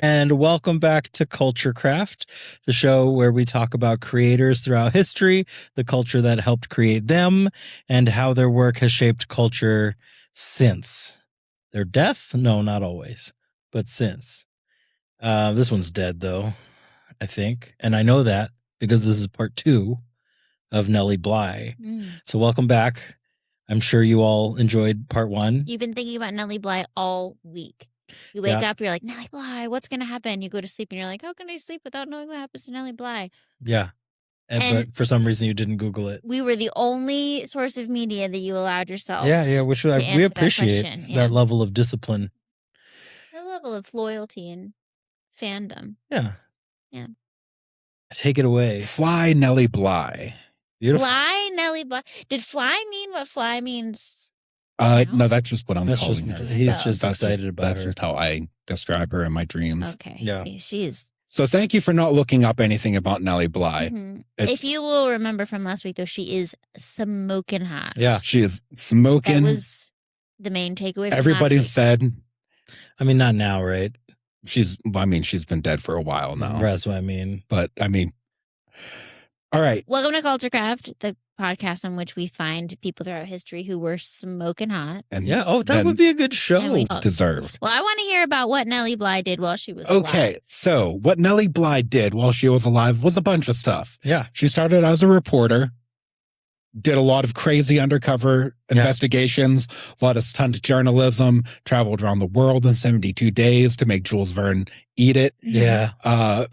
And welcome back to Culture Craft, the show where we talk about creators throughout history, the culture that helped create them, and how their work has shaped culture since their death. No, not always, but since. This one's dead, though, I think. And I know that because this is part 2 of Nellie Bly. So welcome back. I'm sure you all enjoyed part 1. You've been thinking about Nellie Bly all week. You wake up, you're like, Nellie Bly, what's going to happen? You go to sleep and you're like, how can I sleep without knowing what happens to Nellie Bly? Yeah. But for some reason you didn't Google it. We were the only source of media that you allowed yourself. Yeah, which we appreciate that level of discipline. The level of loyalty and fandom. Yeah. Yeah. Take it away. Fly Nellie Bly. Beautiful. Fly Nellie Bly. Did fly mean what fly means? No, that's just what I'm calling her. He's just excited about her. That's just how I describe her in my dreams. Okay. Yeah. She is. So thank you for not looking up anything about Nellie Bly. Mm-hmm. If you will remember from last week, though, she is smoking hot. Yeah. She is smoking. That was the main takeaway from Everybody last week. said. I mean, not now, right? She's been dead for a while now. That's what I mean. But, I mean, all right. Welcome to Culture Craft, the podcast on which we find people throughout history who were smoking hot. And that would be a good show. Deserved. Well, I want to hear about what Nellie Bly did while she was alive. Okay, so what Nellie Bly did while she was alive was a bunch of stuff. Yeah. She started as a reporter, did a lot of crazy undercover investigations, a lot of stunt journalism, traveled around the world in 72 days to make Jules Verne eat it. Yeah.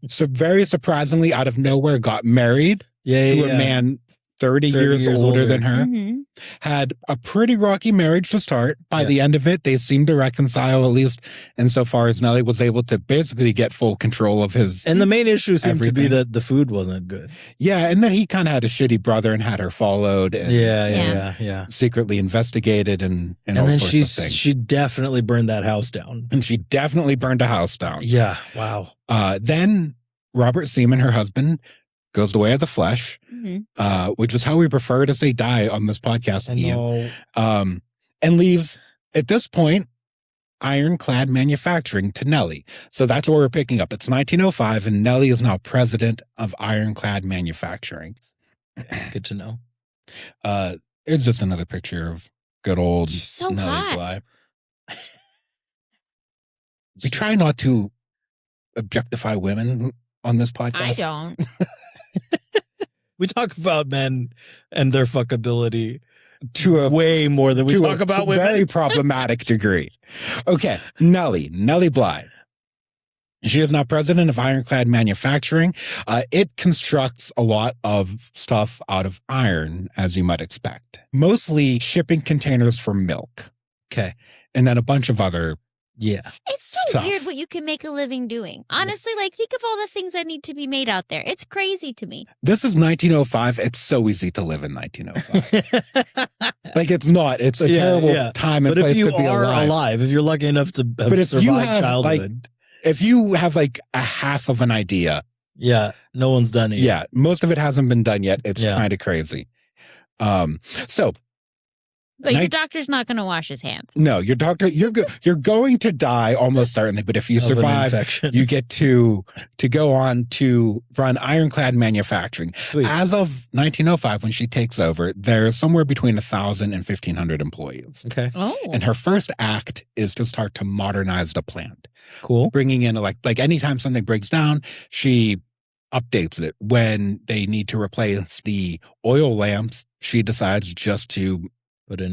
So very surprisingly, out of nowhere, got married to a man 30 years older than her. Mm-hmm. Had a pretty rocky marriage to start. By the end of it, they seemed to reconcile, at least insofar as Nellie was able to basically get full control of his. And the main issue seemed to be that the food wasn't good. Yeah, and then he kind of had a shitty brother and had her followed. And yeah. Secretly investigated and all then sorts of things. She definitely burned that house down. And she definitely burned a house down. Yeah, wow. Then Robert Seaman, her husband, goes the way of the flesh, which is how we prefer to say die on this podcast. And leaves, at this point, ironclad manufacturing to Nellie. So that's what we're picking up. It's 1905, and Nellie is now president of ironclad manufacturing. Good to know. It's just another picture of good old so Nellie hot. Bly. We try not to objectify women on this podcast. I don't. We talk about men and their fuckability to a way more than we talk about women. Very problematic degree. Okay, Nellie Bly. She is now president of Ironclad Manufacturing. It constructs a lot of stuff out of iron, as you might expect. Mostly shipping containers for milk. Okay. And then a bunch of other It's so stuff. weird what you can make a living doing. Honestly, think of all the things that need to be made out there. It's crazy to me. This is 1905. It's so easy to live in 1905. It's not. It's a terrible time and place to be alive. If you're lucky enough to have survived childhood. If you have a half of an idea. Yeah, no one's done it yet. Yeah, most of it hasn't been done yet. It's kind of crazy. But your doctor's not going to wash his hands. No, your doctor, you're going to die almost certainly. But if you survive, you get to go on to run ironclad manufacturing. Sweet. As of 1905, when she takes over, there's somewhere between 1,000 and 1,500 employees. Okay. Oh. And her first act is to start to modernize the plant. Cool. Bringing in like anytime something breaks down, she updates it. When they need to replace the oil lamps, she decides just to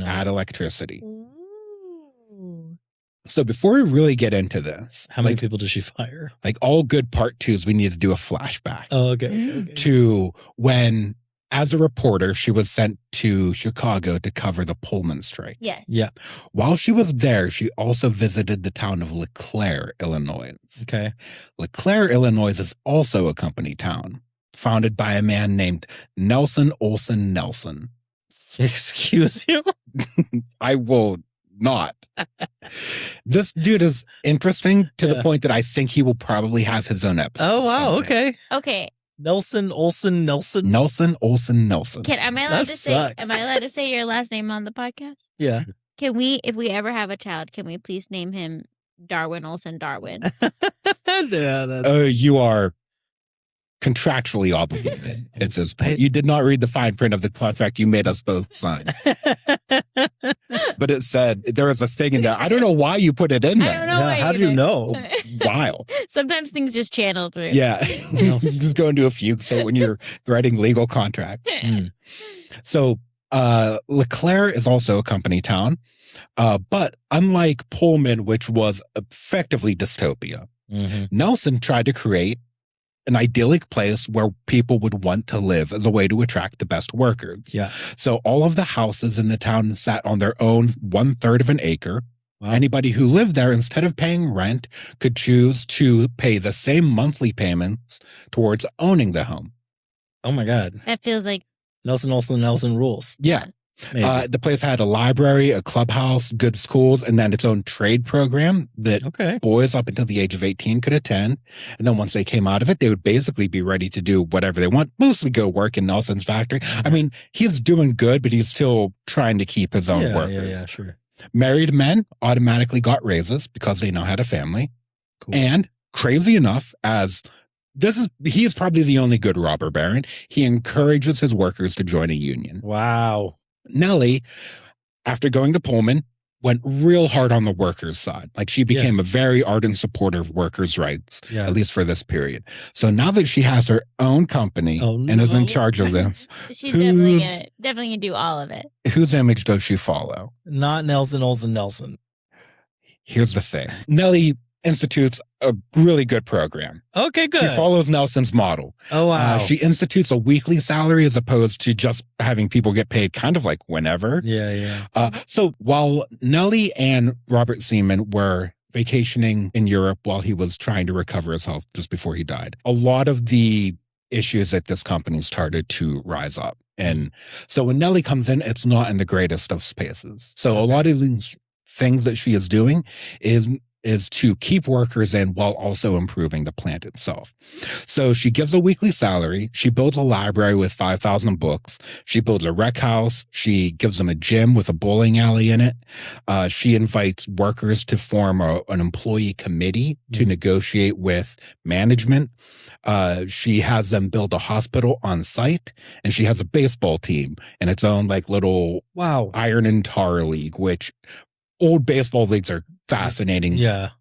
add electricity. Ooh. So before we really get into this, how many people does she fire? Like all good part 2s, we need to do a flashback. Oh, okay. To when, as a reporter, she was sent to Chicago to cover the Pullman strike. Yes. Yeah. While she was there, she also visited the town of LeClaire, Illinois. Okay. LeClaire, Illinois is also a company town founded by a man named Nelson Olson Nelson. Excuse you? I will not. This dude is interesting to the point that I think he will probably have his own episode. Oh, wow. Someday. Okay. Nelson Olson Nelson? Nelson Olson Nelson. Am I allowed to say your last name on the podcast? Yeah. Can we, if we ever have a child, can we please name him Darwin Olson Darwin? You are contractually obligated at this point. You did not read the fine print of the contract you made us both sign. But it said there was a thing in there. I don't know why you put it in there. I don't know. How do you know? Wild. Sometimes things just channel through. Yeah. Just go into a fugue state when you're writing legal contracts. So LeClaire is also a company town. But unlike Pullman, which was effectively dystopia, Nelson tried to create an idyllic place where people would want to live as a way to attract the best workers. Yeah. So all of the houses in the town sat on their own 1/3 of an acre. Wow. Anybody who lived there, instead of paying rent, could choose to pay the same monthly payments towards owning the home. Oh my God. That feels like Nelson rules. Yeah. The place had a library, a clubhouse, good schools, and then its own trade program that boys up until the age of 18 could attend. And then once they came out of it, they would basically be ready to do whatever they want, mostly go work in Nelson's factory. I mean, he's doing good, but he's still trying to keep his own workers. Yeah, sure. Married men automatically got raises because they now had a family. Cool. And crazy enough, he is probably the only good robber baron, he encourages his workers to join a union. Wow. Nellie, after going to Pullman, went real hard on the workers' side. Like she became a very ardent supporter of workers' rights, at least for this period. So now that she has her own company and is in charge of this, she's definitely gonna do all of it. Whose image does she follow? Not Nelson. Here's the thing. Nellie institutes a really good program. Okay, good. She follows Nelson's model. Oh, wow. She institutes a weekly salary as opposed to just having people get paid kind of like whenever. Yeah. So while Nellie and Robert Seaman were vacationing in Europe while he was trying to recover his health just before he died, a lot of the issues at this company started to rise up. And so when Nellie comes in, it's not in the greatest of spaces. So a lot of these things that she is doing is to keep workers in while also improving the plant itself. So she gives a weekly salary. She builds a library with 5,000 books. She builds a rec house. She gives them a gym with a bowling alley in it. She invites workers to form an employee committee to negotiate with management. She has them build a hospital on site, and she has a baseball team and its own like little iron and tar league, which old baseball leagues are fascinating. Yeah.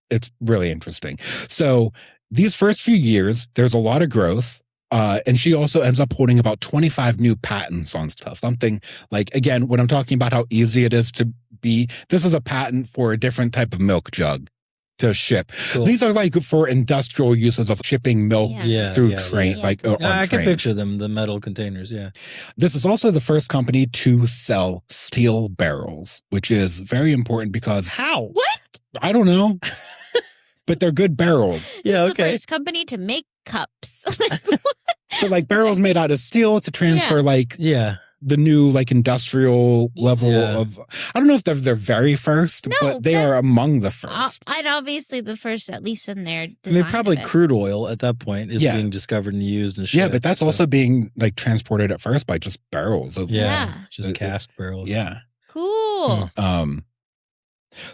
It's really interesting. So these first few years, there's a lot of growth. And she also ends up holding about 25 new patents on stuff. Something like, again, when I'm talking about how easy it is to be, this is a patent for a different type of milk jug to ship. Cool. These are like for industrial uses of shipping milk through train, like on I can trains. picture them, the metal containers. Yeah. This is also the first company to sell steel barrels, which is very important because What? I don't know, but they're good barrels. This is the first company to make cups. But like barrels made out of steel to transfer the new like industrial level of, I don't know if they're their very first, but they are among the first. And obviously the first, at least in their design. I mean, probably crude oil at that point is being discovered and used and shit. Yeah, but that's also being like transported at first by just barrels. Just cast barrels. Yeah. Cool.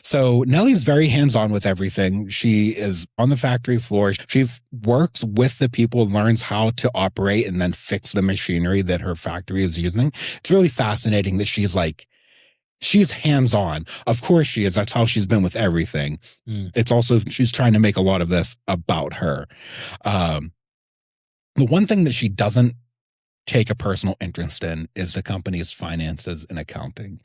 So Nellie's very hands-on with everything. She is on the factory floor. She works with the people, learns how to operate and then fix the machinery that her factory is using. It's really fascinating that she's hands-on. Of course she is. That's how she's been with everything. It's also, she's trying to make a lot of this about her. The one thing that she doesn't take a personal interest in is the company's finances and accounting.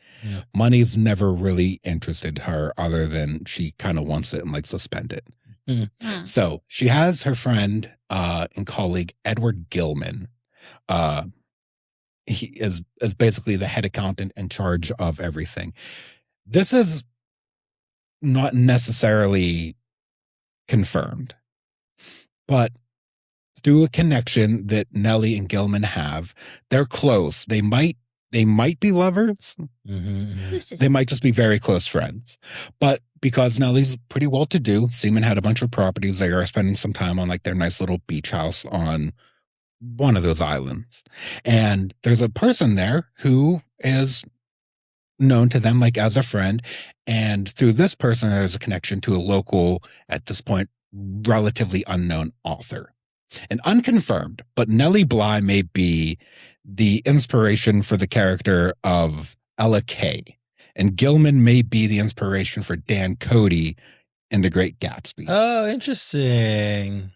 Money's never really interested her other than she kind of wants it and likes to spend it. So she has her friend and colleague Edward Gilman. He is basically the head accountant in charge of everything. This is not necessarily confirmed, but through a connection that Nellie and Gilman have, they're close. They might be lovers. They might just be very close friends. But because Nellie's pretty well to do, Seaman had a bunch of properties. They are spending some time on like their nice little beach house on one of those islands. And there's a person there who is known to them like as a friend. And through this person, there's a connection to a local, at this point, relatively unknown author. And unconfirmed, but Nellie Bly may be the inspiration for the character of Ella Kay. And Gilman may be the inspiration for Dan Cody in The Great Gatsby. Oh, interesting.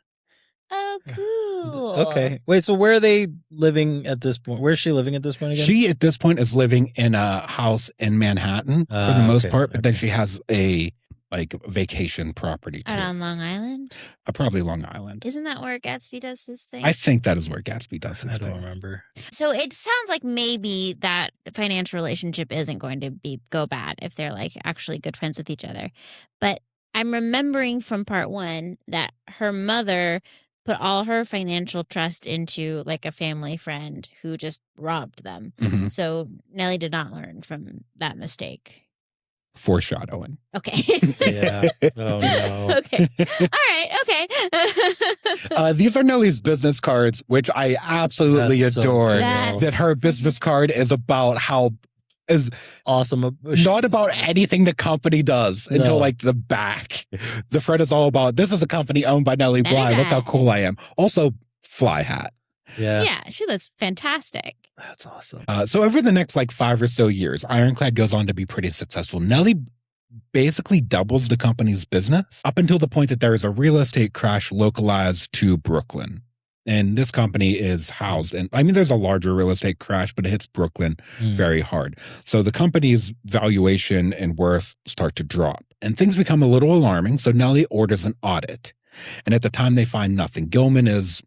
Oh, cool. Okay. Wait, so where are they living at this point? Where's she living at this point again? She, at this point, is living in a house in Manhattan for the most part, but then she has a vacation property too. On Long Island? Probably Long Island. Isn't that where Gatsby does his thing? I think that is where Gatsby does his thing. I don't remember. So it sounds like maybe that financial relationship isn't going to go bad if they're like actually good friends with each other. But I'm remembering from part 1 that her mother put all her financial trust into like a family friend who just robbed them. Mm-hmm. So Nellie did not learn from that mistake. Foreshadowing. Okay. Yeah. Oh, no. Okay. All right. Okay. These are Nellie's business cards, which I absolutely adore. That her business card is about is awesome. Not about anything the company does until like the back. The front is all about, this is a company owned by Nellie Bly. Look how cool I am. Also, fly hat. Yeah. Yeah, she looks fantastic. That's awesome. So over the next 5 or so years, Ironclad goes on to be pretty successful. Nellie basically doubles the company's business up until the point that there is a real estate crash localized to Brooklyn. And this company is housed in, there's a larger real estate crash, but it hits Brooklyn very hard. So the company's valuation and worth start to drop and things become a little alarming. So Nellie orders an audit. And at the time they find nothing. Gilman is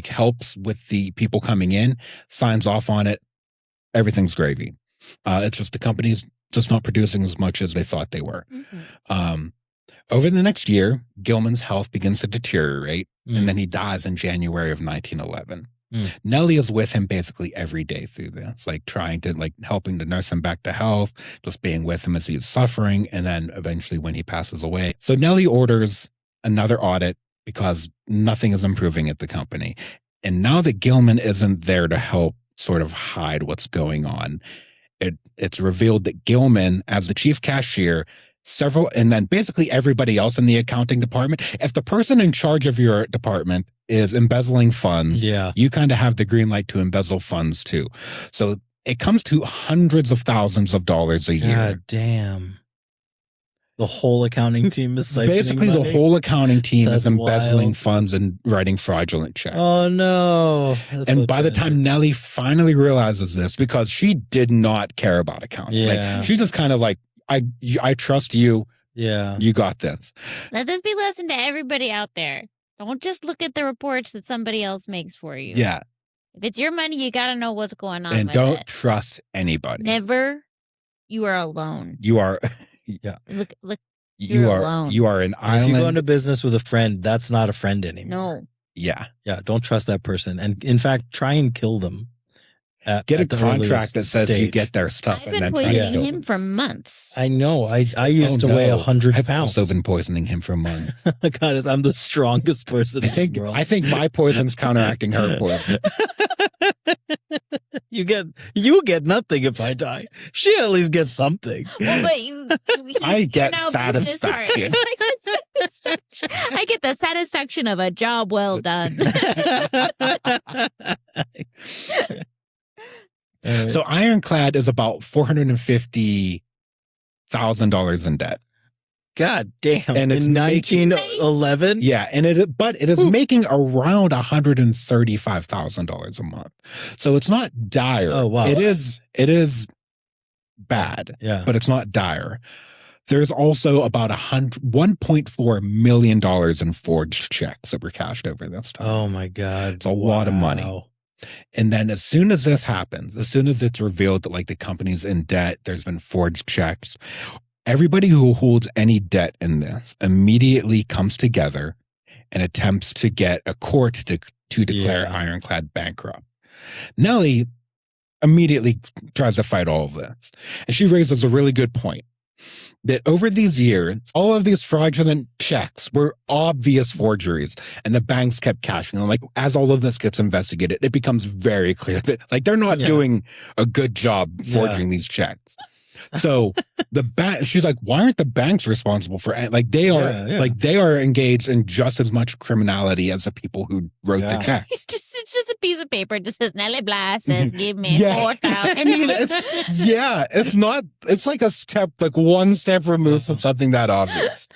helps with the people coming in, signs off on it. Everything's gravy. It's just the company's just not producing as much as they thought they were. Mm-hmm. Over the next year, Gilman's health begins to deteriorate, and then he dies in January of 1911. Nellie is with him basically every day through this, trying to helping to nurse him back to health, just being with him as he's suffering, and then eventually when he passes away. So Nellie orders another audit because nothing is improving at the company. And now that Gilman isn't there to help sort of hide what's going on, it's revealed that Gilman, as the chief cashier, and then basically everybody else in the accounting department, if the person in charge of your department is embezzling funds, you kind of have the green light to embezzle funds too. So it comes to hundreds of thousands of dollars a year. God damn. The whole accounting team is siphoning basically money? The whole accounting team is embezzling wild. funds and writing fraudulent checks. Oh no. And by the time Nellie finally realizes this, because she did not care about accounting. She just kind of I trust you. Yeah. You got this. Let this be a lesson to everybody out there. Don't just look at the reports that somebody else makes for you. Yeah. If it's your money, you got to know what's going on. And with don't it. trust anybody. Never. You are alone. You are. Yeah. Look. You are alone. You are an island. If you go into business with a friend, that's not a friend anymore. No. Yeah. Yeah. Don't trust that person. And in fact, try and kill them. Get a contract that says you get their stuff. I've been poisoning him for months. I know. I used to weigh 100 pounds. I've also been poisoning him for months. God, I'm the strongest person in the world. I think my poison's counteracting her poison. You get nothing if I die. She at least gets something. Well, but I get satisfaction. I get the satisfaction of a job well done. So Ironclad is about $450,000 in debt. God damn. And it's in 1911? Yeah. And it is making around $135,000 a month. So it's not dire. Oh, wow. It is bad. Yeah. But it's not dire. There's also about $1.4 million in forged checks that were cashed over this time. Oh my God. It's a lot of money. And then as soon as this happens, as soon as it's revealed that the company's in debt, there's been forged checks, everybody who holds any debt in this immediately comes together and attempts to get a court to declare Ironclad bankrupt. Nellie immediately tries to fight all of this. And she raises a really good point. That over these years, all of these fraudulent checks were obvious forgeries, and the banks kept cashing them. As all of this gets investigated, it becomes very clear that they're not doing a good job forging these checks. So she's like, why aren't the banks responsible for it? Like they are, like they are engaged in just as much criminality as the people who wrote the checks. It's just a piece of paper. It just says Nellie Bly says, give me 4,000. I mean, it's not. It's like a step, like one step removed from something that obvious.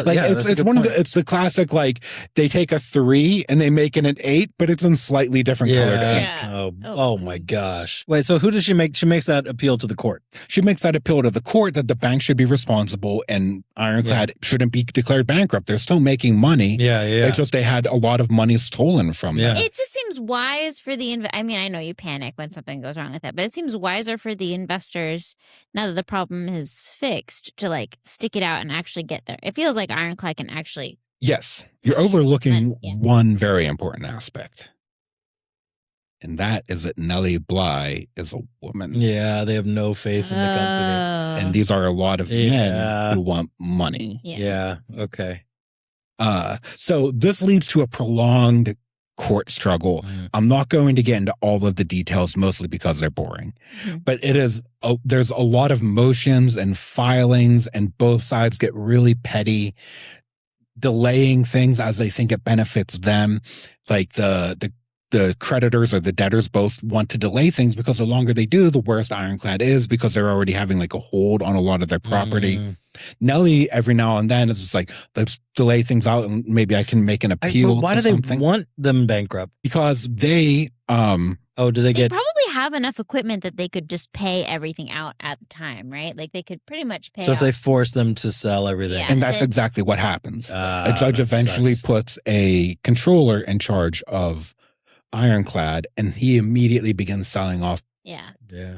Like it's one of the. It's the classic. Like they take a 3 and they make it an 8, but it's in slightly different colored ink. Oh my gosh! Wait, so who does she make? She makes that appeal to the court. She makes that appeal to the court that the bank should be responsible and Ironclad shouldn't be declared bankrupt. They're still making money. It's just they had a lot of money stolen from them. It just seems wise for the I mean, I know you panic when something goes wrong with that, but it seems wiser for the investors now that the problem is fixed to like stick it out and actually get there. It feels like Ironclad can actually. Yes, you're overlooking one very important aspect. And that is that Nellie Bly is a woman. Yeah, they have no faith in the company. And these are a lot of men who want money. Okay. So this leads to a prolonged court struggle. I'm not going to get into all of the details, mostly because they're boring. But it is there's a lot of motions and filings, and both sides get really petty, delaying things as they think it benefits them. Like the creditors or the debtors both want to delay things because the longer they do, the worse Ironclad is because they're already having like a hold on a lot of their property. Nellie, every now and then, is just like, let's delay things out and maybe I can make an appeal. Why do they want them bankrupt? Because they, do they get? They probably have enough equipment that they could just pay everything out at the time, right? Like they could pretty much pay. So if they force them to sell everything, and that's exactly what happens. A judge eventually puts a controller in charge of Ironclad, and he immediately begins selling off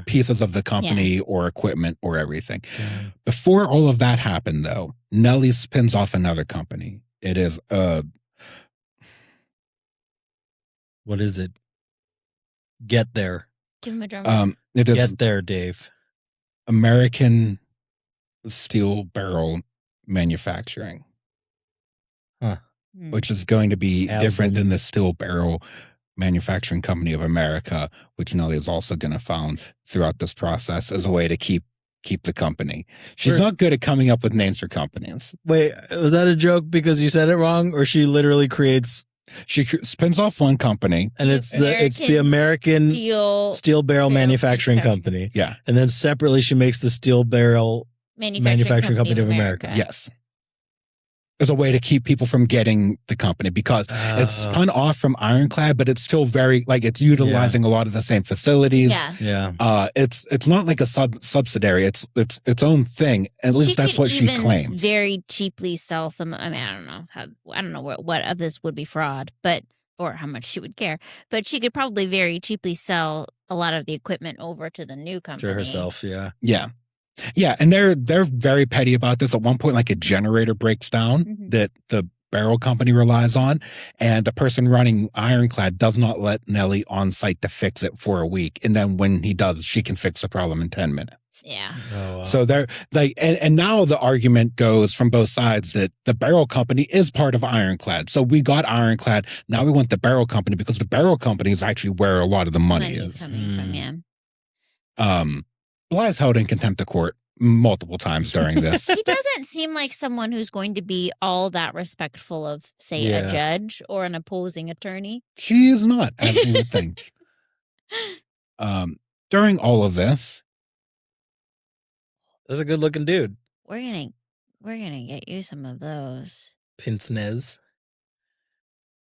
pieces of the company or equipment or everything. Before all of that happened, though, Nellie spins off another company. It is what is it? Get there. Give him a drum. It is Get there, Dave. American Steel Barrel Manufacturing, which is going to be different than the Steel Barrel Manufacturing Company of America, which Nellie is also going to found throughout this process as a way to keep the company. She's not good at coming up with names for companies. Wait, was that a joke because you said it wrong, or she literally creates? She spins off one company, and it's the American Steel Barrel Manufacturing Company. Yeah, and then separately she makes the Steel Barrel Manufacturing Company of America. Yes. As a way to keep people from getting the company because it's spun off from Ironclad, but it's still very like it's utilizing a lot of the same facilities. It's not like a subsidiary. It's its own thing. At least that's what she claims. Very cheaply sell some. I mean, I don't know what of this would be fraud, or how much she would care. But she could probably very cheaply sell a lot of the equipment over to the new company to herself. Yeah, and they're very petty about this. At one point, like a generator breaks down that the barrel company relies on, and the person running Ironclad does not let Nellie on site to fix it for a week. And then when he does, she can fix the problem in 10 minutes. Yeah. Oh, wow. So they're like, and now the argument goes from both sides that the barrel company is part of Ironclad. So we got Ironclad. Now we want the barrel company because the barrel company is actually where a lot of the money is coming from. Bly's held in contempt of court multiple times during this. She doesn't seem like someone who's going to be all that respectful of, say, a judge or an opposing attorney. She is not, as you would think. During all of this, that's a good-looking dude. We're gonna get you some of those. Pince nez.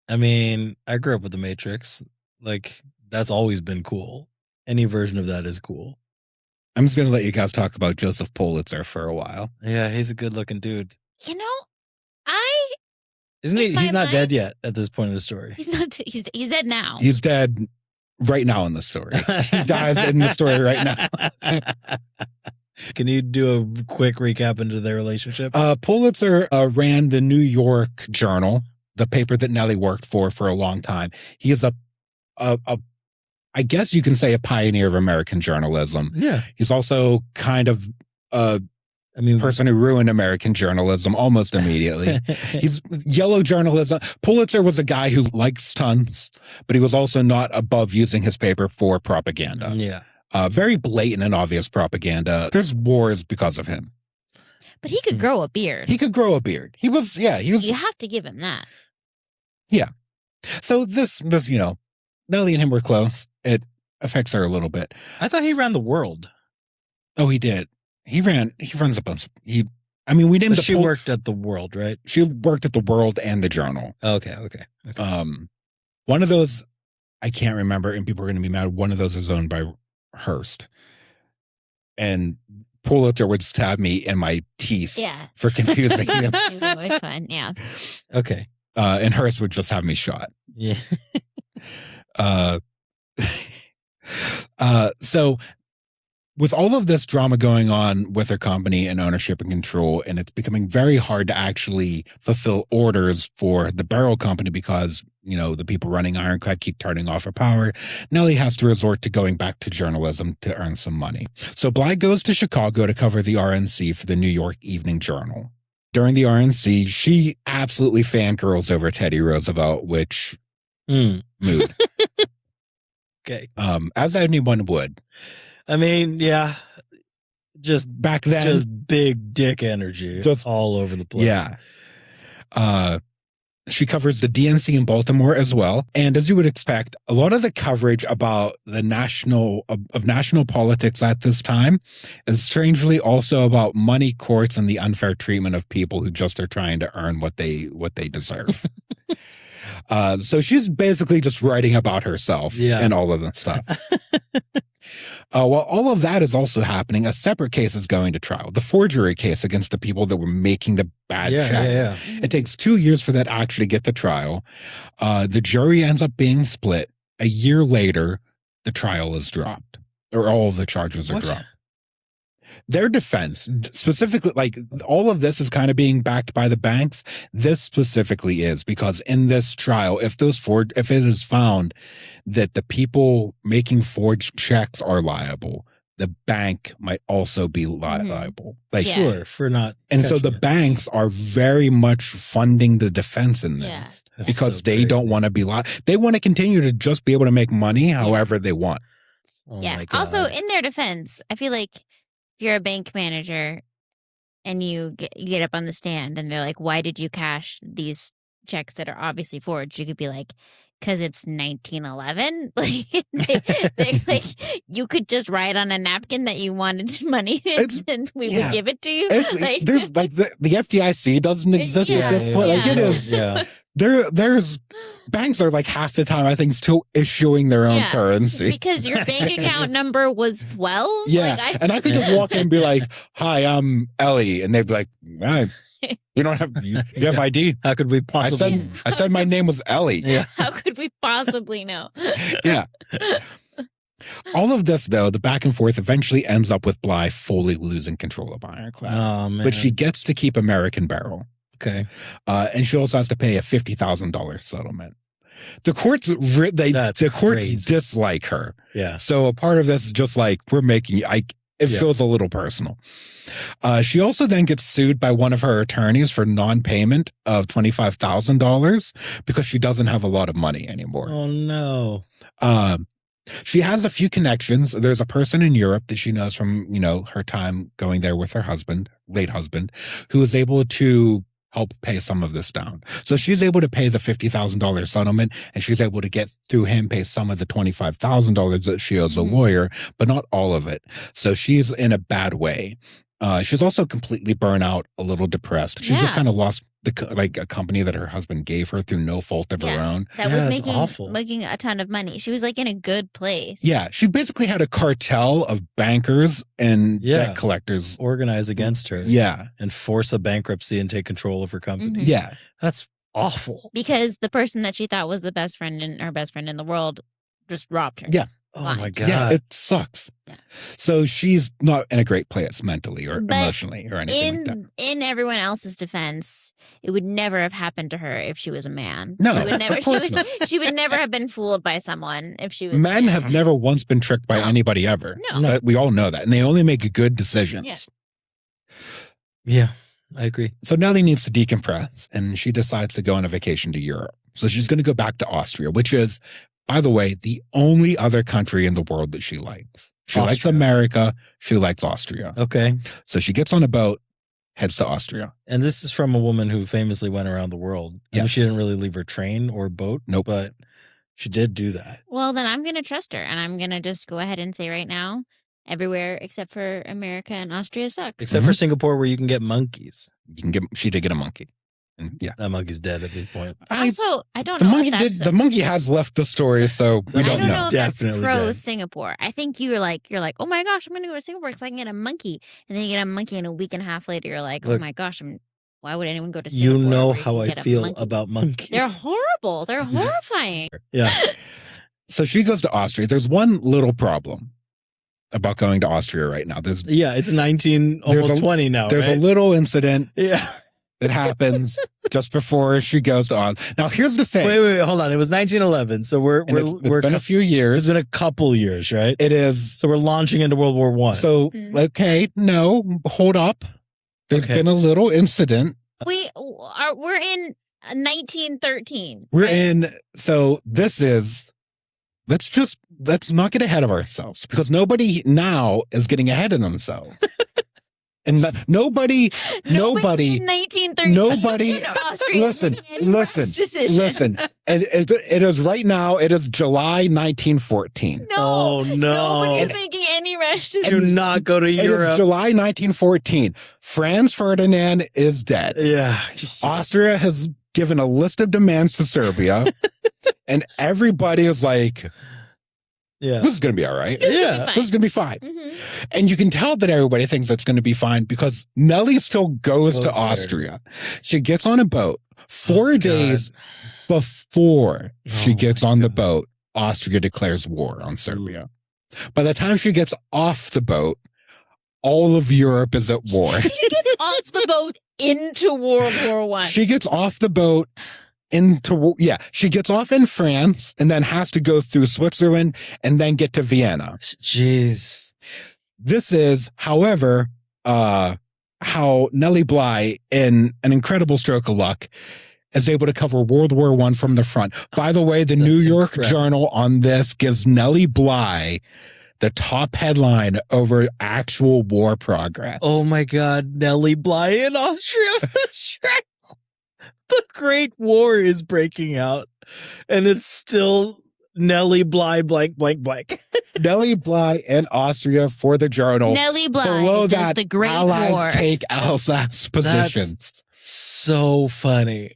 I mean, I grew up with The Matrix. Like, that's always been cool. Any version of that is cool. I'm just going to let you guys talk about Joseph Pulitzer for a while. Yeah, he's a good-looking dude. You know, Isn't he? He's not dead yet at this point in the story. He's not. He's dead now. He's dead right now in the story. He dies in the story right now. Can you do a quick recap into their relationship? Pulitzer ran the New York Journal, the paper that Nellie worked for a long time. He is a I guess you can say a pioneer of American journalism. Yeah. He's also kind of person who ruined American journalism almost immediately. He's yellow journalism. Pulitzer was a guy who likes tons, but he was also not above using his paper for propaganda. Yeah. Very blatant and obvious propaganda. There's wars because of him. But he could grow a beard. He could grow a beard. He was. You have to give him that. Yeah. So this, Nellie and him were close. It affects her a little bit. I thought he ran the world. Oh, he did. He runs a bunch. We named She worked at the World, right? She worked at the World and the Journal. Okay. One of those, I can't remember, and people are going to be mad. One of those is owned by Hearst. And Pulitzer would stab me in my teeth for confusing them. It was always fun, yeah. Okay. And Hearst would just have me shot. Yeah. So with all of this drama going on with her company and ownership and control, and it's becoming very hard to actually fulfill orders for the barrel company because, the people running Ironclad keep turning off her power, Nellie has to resort to going back to journalism to earn some money. So Bly goes to Chicago to cover the RNC for the New York Evening Journal. During the RNC, she absolutely fangirls over Teddy Roosevelt, which mood. Okay. As anyone would. I mean, yeah. Just back then. Just big dick energy. Just all over the place. Yeah. She covers the DNC in Baltimore as well. And as you would expect, a lot of the coverage about the national politics at this time is strangely also about money, courts, and the unfair treatment of people who just are trying to earn what they deserve. So she's basically just writing about herself and all of that stuff. While all of that is also happening, a separate case is going to trial. The forgery case against the people that were making the bad checks. Yeah. It takes 2 years for that to actually get to trial. The jury ends up being split. A year later, the trial is dropped, or all of the charges are dropped. Their defense, specifically, like all of this is kind of being backed by the banks. This specifically is because in this trial, if it is found that the people making forged checks are liable, the bank might also be liable. Sure, for not. And so the banks are very much funding the defense in this because they don't want to be liable. They want to continue to just be able to make money however they want. Oh yeah. My God. Also, in their defense, I feel like if you're a bank manager and you get up on the stand and they're like, why did you cash these checks that are obviously forged? You could be like, because it's 1911. Like, like, you could just write on a napkin that you wanted money and we would give it to you. There's like the FDIC doesn't exist at this point. Like it is. Yeah. There's banks are like half the time I think still issuing their own currency because your bank account number was 12. Yeah, and I could just walk in and be like, "Hi, I'm Ellie," and they'd be like, "You don't have you have ID? How could we possibly?" I said my name was Ellie. Yeah. How could we possibly know? Yeah. All of this, though, the back and forth eventually ends up with Bly fully losing control of Ironclad. Oh man! But she gets to keep American Barrel. Okay. And she also has to pay a $50,000 settlement. The courts dislike her. Yeah. So a part of this is just like, we're making it feels a little personal. She also then gets sued by one of her attorneys for non-payment of $25,000 because she doesn't have a lot of money anymore. Oh no. She has a few connections. There's a person in Europe that she knows from, her time going there with her late husband, who is able to help pay some of this down. So she's able to pay the $50,000 settlement, and she's able to get through him, pay some of the $25,000 that she owes a lawyer, but not all of it. So she's in a bad way. She's also completely burnt out, a little depressed. She just kind of lost a company that her husband gave her through no fault of her own. That was making a ton of money. She was like in a good place. Yeah. She basically had a cartel of bankers and debt collectors organize against her. Yeah. And force a bankruptcy and take control of her company. Mm-hmm. Yeah. That's awful. Because the person that she thought was the best friend and her best friend in the world just robbed her. Yeah. Oh my God. Yeah, it sucks. Yeah. So she's not in a great place mentally or emotionally or anything like that. In everyone else's defense, it would never have happened to her if she was a man. No, she would never have been fooled by someone if she was Men have never once been tricked by anybody ever. No. We all know that. And they only make good decisions. Yeah, I agree. So Nellie needs to decompress, and she decides to go on a vacation to Europe. So she's going to go back to Austria, which is, by the way, the only other country in the world that she likes. She likes America. She likes Austria. Okay. So she gets on a boat, heads to Austria. And this is from a woman who famously went around the world. I mean, she didn't really leave her train or boat. Nope. But she did do that. Well, then I'm going to trust her. And I'm going to just go ahead and say right now, everywhere except for America and Austria sucks. Except for Singapore, where you can get monkeys. She did get a monkey. And that monkey's dead at this point. Also, I don't know. The monkey has left the story, so we don't know. I don't know if Definitely that's pro dead. Singapore. I think you're like, oh my gosh, I'm going to go to Singapore because I can get a monkey. And then you get a monkey, and a week and a half later, you're like, oh my gosh, why would anyone go to Singapore? You know how I feel about monkeys. They're horrible. They're horrifying. Yeah. So she goes to Austria. There's one little problem about going to Austria right now. It's 20 now. There's a little incident. Yeah. That happens just before she goes to Austria. Now, here's the thing. Wait, hold on. It was 1911, so we're been a few years. It's been a couple years, right? It is. So we're launching into World War I. So no, hold up. There's been a little incident. We're in 1913. So this is. Let's not get ahead of ourselves because nobody now is getting ahead of themselves. And nobody, 1913. listen. And it is right now. It is July 1914. No, nobody's making any rash decisions. Do not go to Europe. It is July 1914. Franz Ferdinand is dead. Yeah. Austria has given a list of demands to Serbia, and everybody is like, this is going to be all right. This is going to be fine. Mm-hmm. And you can tell that everybody thinks it's going to be fine because Nellie still goes to Austria. She gets on a boat 4 days before she gets on the boat. Austria declares war on Serbia. By the time she gets off the boat, all of Europe is at war. She gets off the boat into World War I. She gets off the boat she gets off in France and then has to go through Switzerland and then get to Vienna. Jeez. This is, however, how Nellie Bly, in an incredible stroke of luck, is able to cover World War I from the front. By the way, the New York Journal on this gives Nellie Bly the top headline over actual war progress. Oh my God, Nellie Bly in Austria. The Great War is breaking out, and it's still Nellie Bly blank blank blank. Nellie Bly in Austria for the Journal. Nellie Bly below does that, the Great Allies War. take Alsace positions. That's so funny.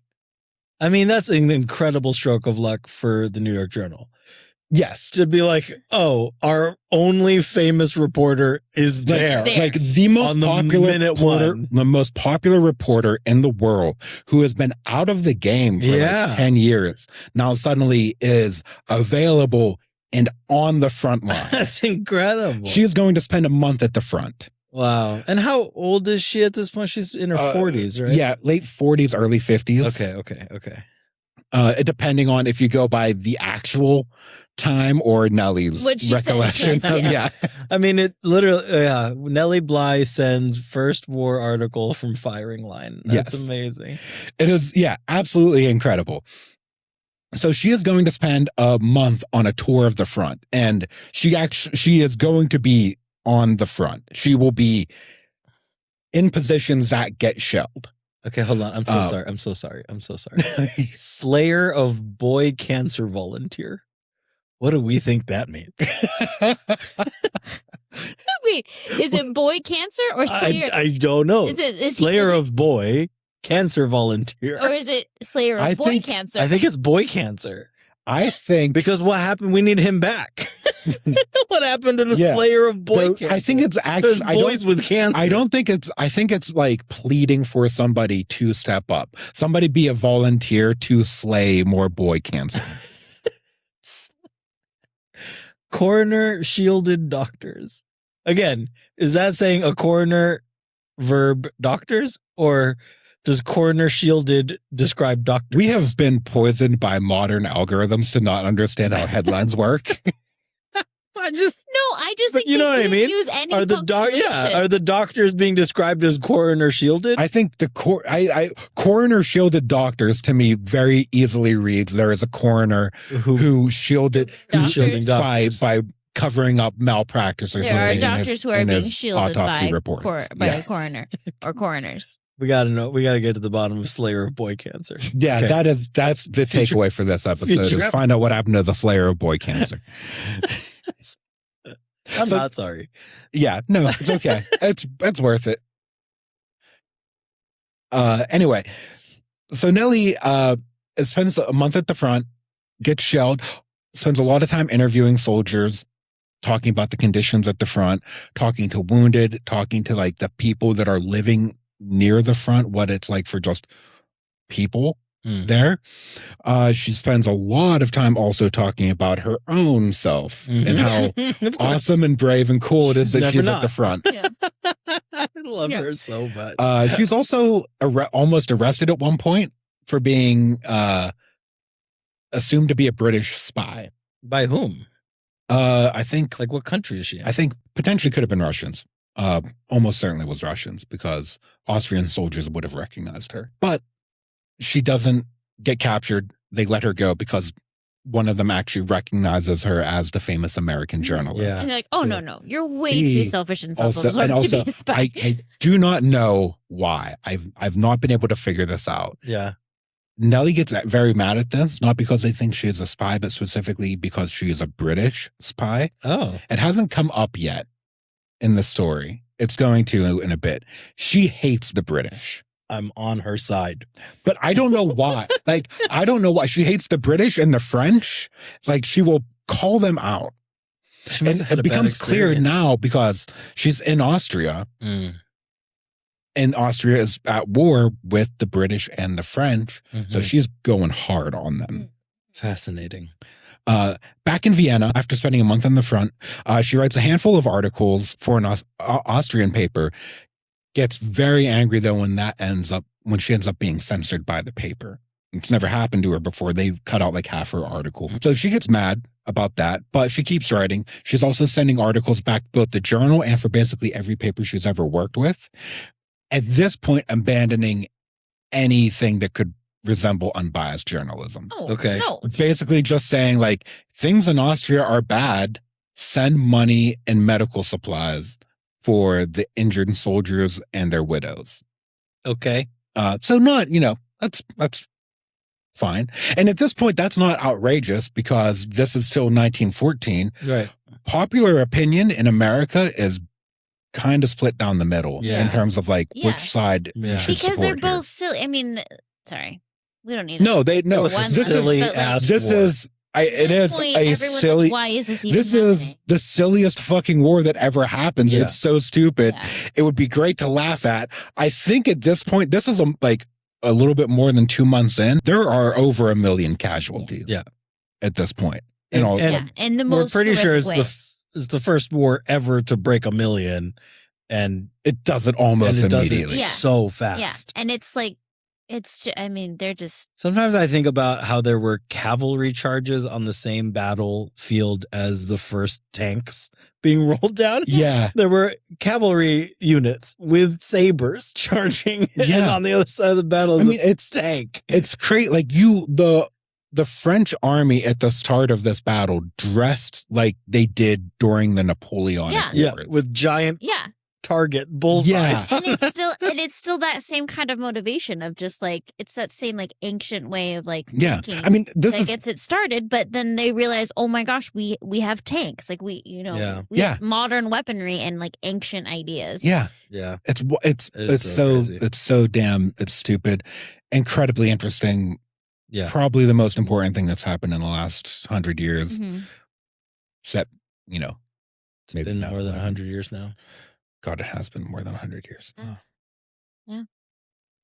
I mean, that's an incredible stroke of luck for the New York Journal. Yes. To be like, oh, our only famous reporter is there. Like the most popular reporter in the world who has been out of the game for like 10 years now suddenly is available and on the front line. That's incredible. She is going to spend a month at the front. Wow. And how old is she at this point? She's in her 40s, right? Yeah, late 40s, early 50s. Okay. Depending on if you go by the actual time or Nellie's recollection. I mean, it literally, Nellie Bly sends first war article from firing line. That's amazing. It is, absolutely incredible. So she is going to spend a month on a tour of the front, and she is going to be on the front. She will be in positions that get shelled. Okay, hold on. I'm so sorry. Slayer of boy cancer volunteer. What do we think that means? Wait, is it boy cancer or Slayer? I don't know. Is Slayer of boy cancer volunteer. Or is it Slayer of boy cancer? I think it's boy cancer. I think because what happened? We need him back. What happened to the Slayer of boy cancer? I think it's actually boys with cancer. I think it's like pleading for somebody to step up. Somebody be a volunteer to slay more boy cancer. Coroner shielded doctors. Again, is that saying a coroner verb doctors, or does coroner shielded describe doctors? We have been poisoned by modern algorithms to not understand how headlines work. I just think you know what I mean. Use any are the doctors being described as coroner shielded? I think the coroner shielded doctors to me very easily reads there is a coroner who shielded doctors. by covering up malpractice or There something. are doctors who are being shielded by a coroner or coroners. We gotta get to the bottom of Slayer of Boy Cancer. Yeah, Okay. that's the takeaway for this episode is find out what happened to the Slayer of Boy Cancer. I'm not sorry. Yeah, no, it's okay. it's worth it. Anyway, so Nellie spends a month at the front, gets shelled, spends a lot of time interviewing soldiers, talking about the conditions at the front, talking to wounded, talking to like the people that are living near the front, what it's like for just people there. She spends a lot of time also talking about her own self and how awesome and brave and cool it is that she's at the front. Yeah. I love her so much. She's also almost arrested at one point for being assumed to be a British spy. By whom? I think like what country is she in? I think potentially could have been Russians. Almost certainly was Russians because Austrian soldiers would have recognized her. But she doesn't get captured. They let her go because one of them actually recognizes her as the famous American journalist. Yeah. And they're like, oh, no. You're way too selfish and self-absorbed to be a spy. I do not know why. I've not been able to figure this out. Yeah. Nellie gets very mad at this, not because they think she is a spy, but specifically because she is a British spy. Oh. It hasn't come up yet in the story. It's going to in a bit. She hates the British. I'm on her side. But I don't know why. I don't know why. She hates the British and the French. Like, she will call them out. And it becomes clear now because she's in Austria. And Austria is at war with the British and the French. So she's going hard on them. Fascinating. Back in Vienna, after spending a month on the front, she writes a handful of articles for an Austrian paper. Gets very angry though when she ends up being censored by the paper. It's never happened to her before. They cut out like half her article. So she gets mad about that, but she keeps writing. She's also sending articles back to both the journal and for basically every paper she's ever worked with. At this point, abandoning anything that could resemble unbiased journalism. Oh, okay. No. Basically just saying like, things in Austria are bad. Send money and medical supplies for the injured soldiers and their widows. Okay. So not, that's fine. And at this point, that's not outrageous because this is still 1914. Right. Popular opinion in America is kind of split down the middle in terms of like which side you should because they're support both here. silly. I mean, sorry. We don't need No. This is silly ass war. It is a silly. Like, why is this even This is the silliest fucking war that ever happens. Yeah. It's so stupid. Yeah. It would be great to laugh at. I think at this point, this is a little bit more than 2 months in. There are over 1 million casualties. Yeah. At this point, and the most we're pretty sure it's it's the first war ever to break 1 million, and it does it almost immediately. So fast. Yeah, and it's like. They're just. Sometimes I think about how there were cavalry charges on the same battlefield as the first tanks being rolled down. Yeah. There were cavalry units with sabers charging and on the other side of the battle. It's tank. It's crazy. Like the French army at the start of this battle dressed like they did during the Napoleonic Wars. Yeah, with giant target bullseyes. Yeah. and it's still that same kind of motivation of just like it's that same like ancient way of like thinking. I mean, this that gets it started, but then they realize, oh my gosh, we have tanks, like we have modern weaponry and like ancient ideas. Yeah. It's stupid, incredibly interesting. Yeah, probably the most important thing that's happened in the last 100 years. Except, it's been more than 100 years now. God, it has been more than 100 years. Yeah.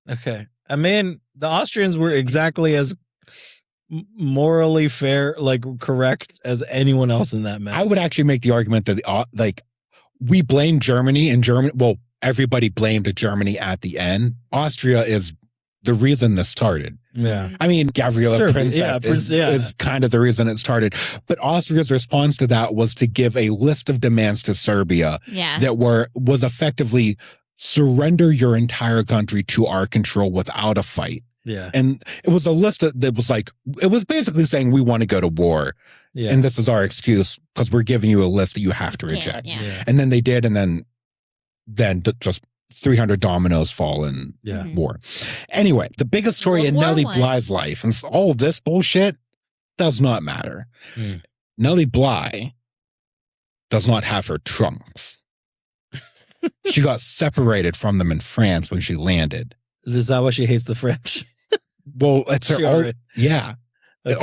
Okay. I mean, the Austrians were exactly as morally fair, like correct as anyone else in that mess. I would actually make the argument that we blame Germany and everybody blamed Germany at the end. Austria is the reason this started. Yeah. I mean, Gavrila Princip is kind of the reason it started. But Austria's response to that was to give a list of demands to Serbia that was effectively surrender your entire country to our control without a fight. Yeah. And it was a list that was like, it was basically saying we want to go to war. Yeah. And this is our excuse because we're giving you a list that you have to reject. Yeah. And then they did. And then just 300 dominoes fall in war. Anyway, the biggest story in Nellie Bly's life, and all this bullshit does not matter. Nellie Bly does not have her trunks. She got separated from them in France when she landed. Is that why she hates the French? Well, it's her. Okay. That's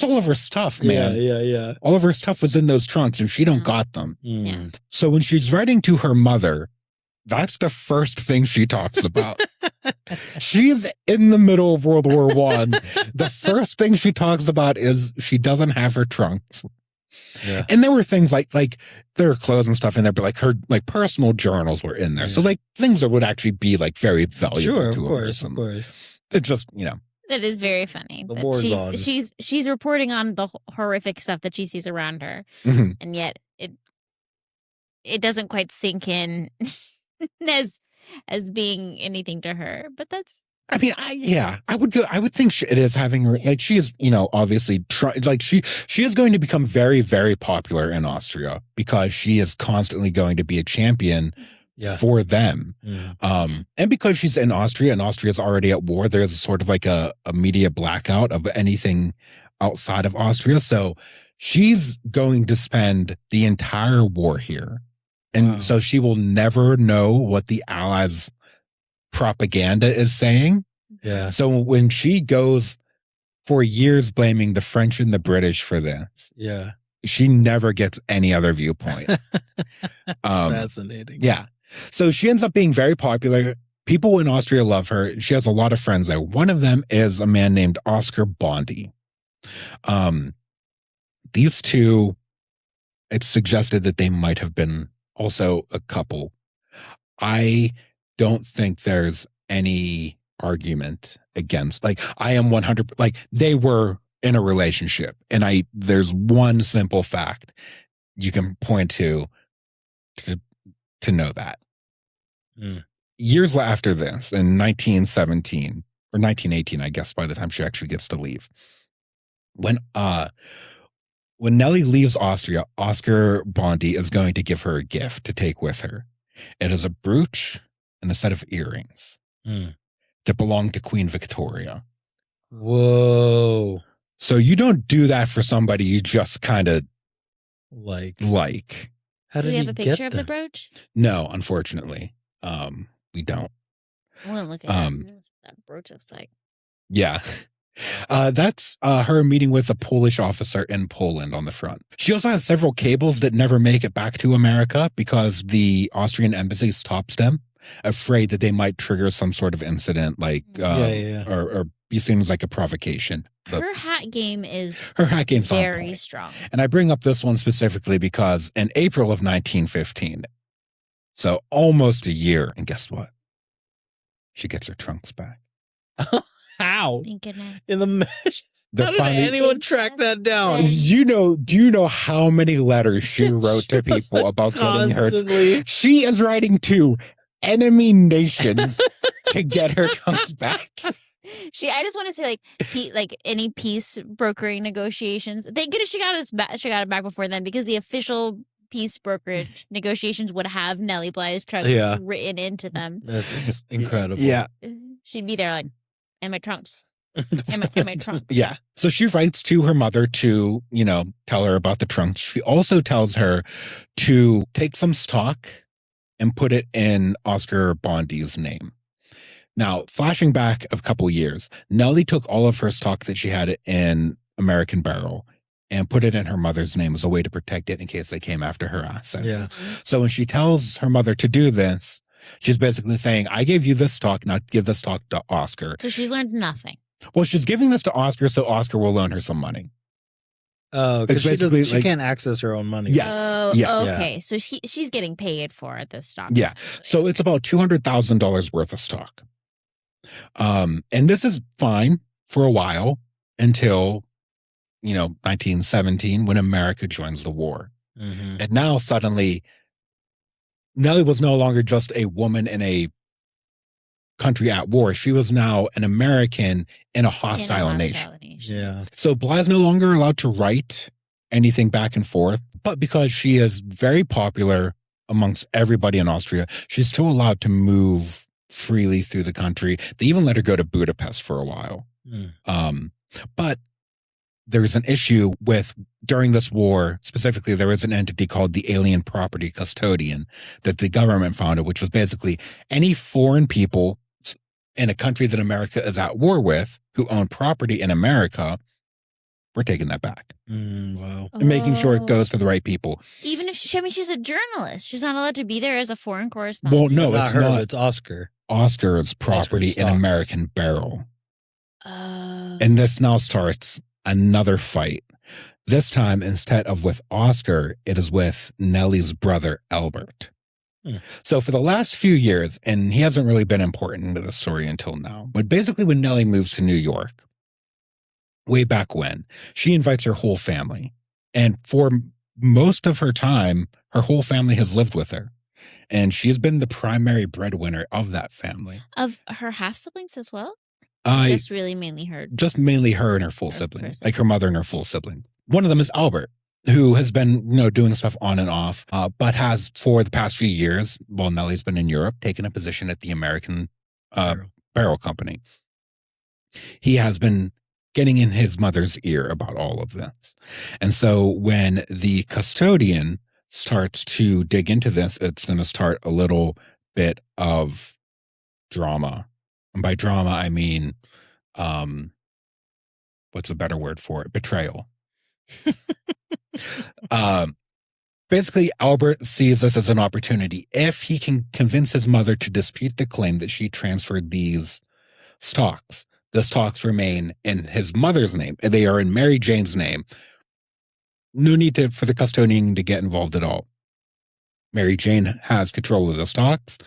all of her stuff, man. Yeah. All of her stuff was in those trunks, and she don't got them. Yeah. So when she's writing to her mother, that's the first thing she talks about. She's in the middle of World War I. The first thing she talks about is she doesn't have her trunks. Yeah. And there were things like there were clothes and stuff in there, but like her personal journals were in there. Yeah. So like things that would actually be like very valuable to her. Of course. It's just, It is very funny. The war's on. She's reporting on the horrific stuff that she sees around her, and yet it doesn't quite sink in as being anything to her. But that's. I mean, I would think it is having her, like, she is, obviously she is going to become very, very popular in Austria because she is constantly going to be a champion for them. And because she's in Austria and Austria is already at war, there's sort of like a media blackout of anything outside of Austria. So she's going to spend the entire war here. And so she will never know what the Allies propaganda is saying. Yeah. So when she goes for years blaming the French and the British for this, she never gets any other viewpoint. It's fascinating. Yeah. So she ends up being very popular. People in Austria love her. She has a lot of friends there. One of them is a man named Oscar Bondy. These two, it's suggested that they might have been also a couple. I don't think there's any argument against, like, I am 100, like, they were in a relationship, and there's one simple fact you can point to know that. Years after this, in 1917 or 1918, I guess, by the time she actually gets to leave, when Nellie leaves Austria, Oscar Bondy is going to give her a gift to take with her. It is a brooch and a set of earrings that belong to Queen Victoria. Whoa. So you don't do that for somebody you just kind of like. How do we have a picture of the brooch? No, unfortunately. We don't. I want to look at that brooch looks like. Yeah. That's her meeting with a Polish officer in Poland on the front. She also has several cables that never make it back to America because the Austrian embassy stops them, afraid that they might trigger some sort of incident, like or be seen as like a provocation. Her hat game is very strong. And I bring up this one specifically because in April of 1915, so almost a year, and guess what? She gets her trunks back. How? In the mesh? How did anyone track that down? Do you know how many letters she wrote to people about getting her? She is writing to enemy nations to get her trunks back. I just want to say, like any peace brokering negotiations. Thank goodness she got it back before then, because the official peace brokerage negotiations would have Nellie Bly's trunks written into them. That's incredible. Yeah, she'd be there like, "And my trunks, and my trunks." Yeah. So she writes to her mother to tell her about the trunks. She also tells her to take some stock and put it in Oscar Bondy's name. Now, flashing back a couple years, Nellie took all of her stock that she had in American Barrel and put it in her mother's name as a way to protect it in case they came after her assets. Yeah. So when she tells her mother to do this, she's basically saying, I gave you this stock, now give this stock to Oscar. So she's learned nothing. Well, she's giving this to Oscar so Oscar will loan her some money. Oh, because she can't access her own money. Yes. Oh, yes. Okay. Yeah. So she's getting paid for this stock. Yeah. So it's about $200,000 worth of stock. And this is fine for a while until 1917, when America joins the war. And now suddenly Nellie was no longer just a woman in a country at war. She was now an American in a hostile nation. Yeah. So Bly's no longer allowed to write anything back and forth, but because she is very popular amongst everybody in Austria, she's still allowed to move freely through the country. They even let her go to Budapest for a while. But there was an issue with, during this war, specifically, there was an entity called the Alien Property Custodian that the government founded, which was basically any foreign people in a country that America is at war with who own property in America, we're taking that back. Wow. And making sure it goes to the right people. Even if she's a journalist. She's not allowed to be there as a foreign correspondent. Well, no, Not it's her. not. It's Oscar. Oscar's property in American Barrel. And this now starts another fight. This time, instead of with Oscar, it is with Nellie's brother, Albert. So for the last few years, and he hasn't really been important to the story until now, but basically when Nellie moves to New York, way back when, she invites her whole family. And for most of her time, her whole family has lived with her. And she's been the primary breadwinner of that family. Of her half-siblings as well? Just mainly her. Just mainly her and her full siblings, like her mother and her full siblings. One of them is Albert, who has been, doing stuff on and off, but has for the past few years, while Nellie's been in Europe, taken a position at the American Barrel Company. He has been getting in his mother's ear about all of this. And so when the custodian starts to dig into this, it's going to start a little bit of drama. And by drama, I mean, what's a better word for it? Betrayal. Basically, Albert sees this as an opportunity. If he can convince his mother to dispute the claim that she transferred these stocks, the stocks remain in his mother's name. They are in Mary Jane's name. No need for the custodian to get involved at all. Mary Jane has control of the stocks.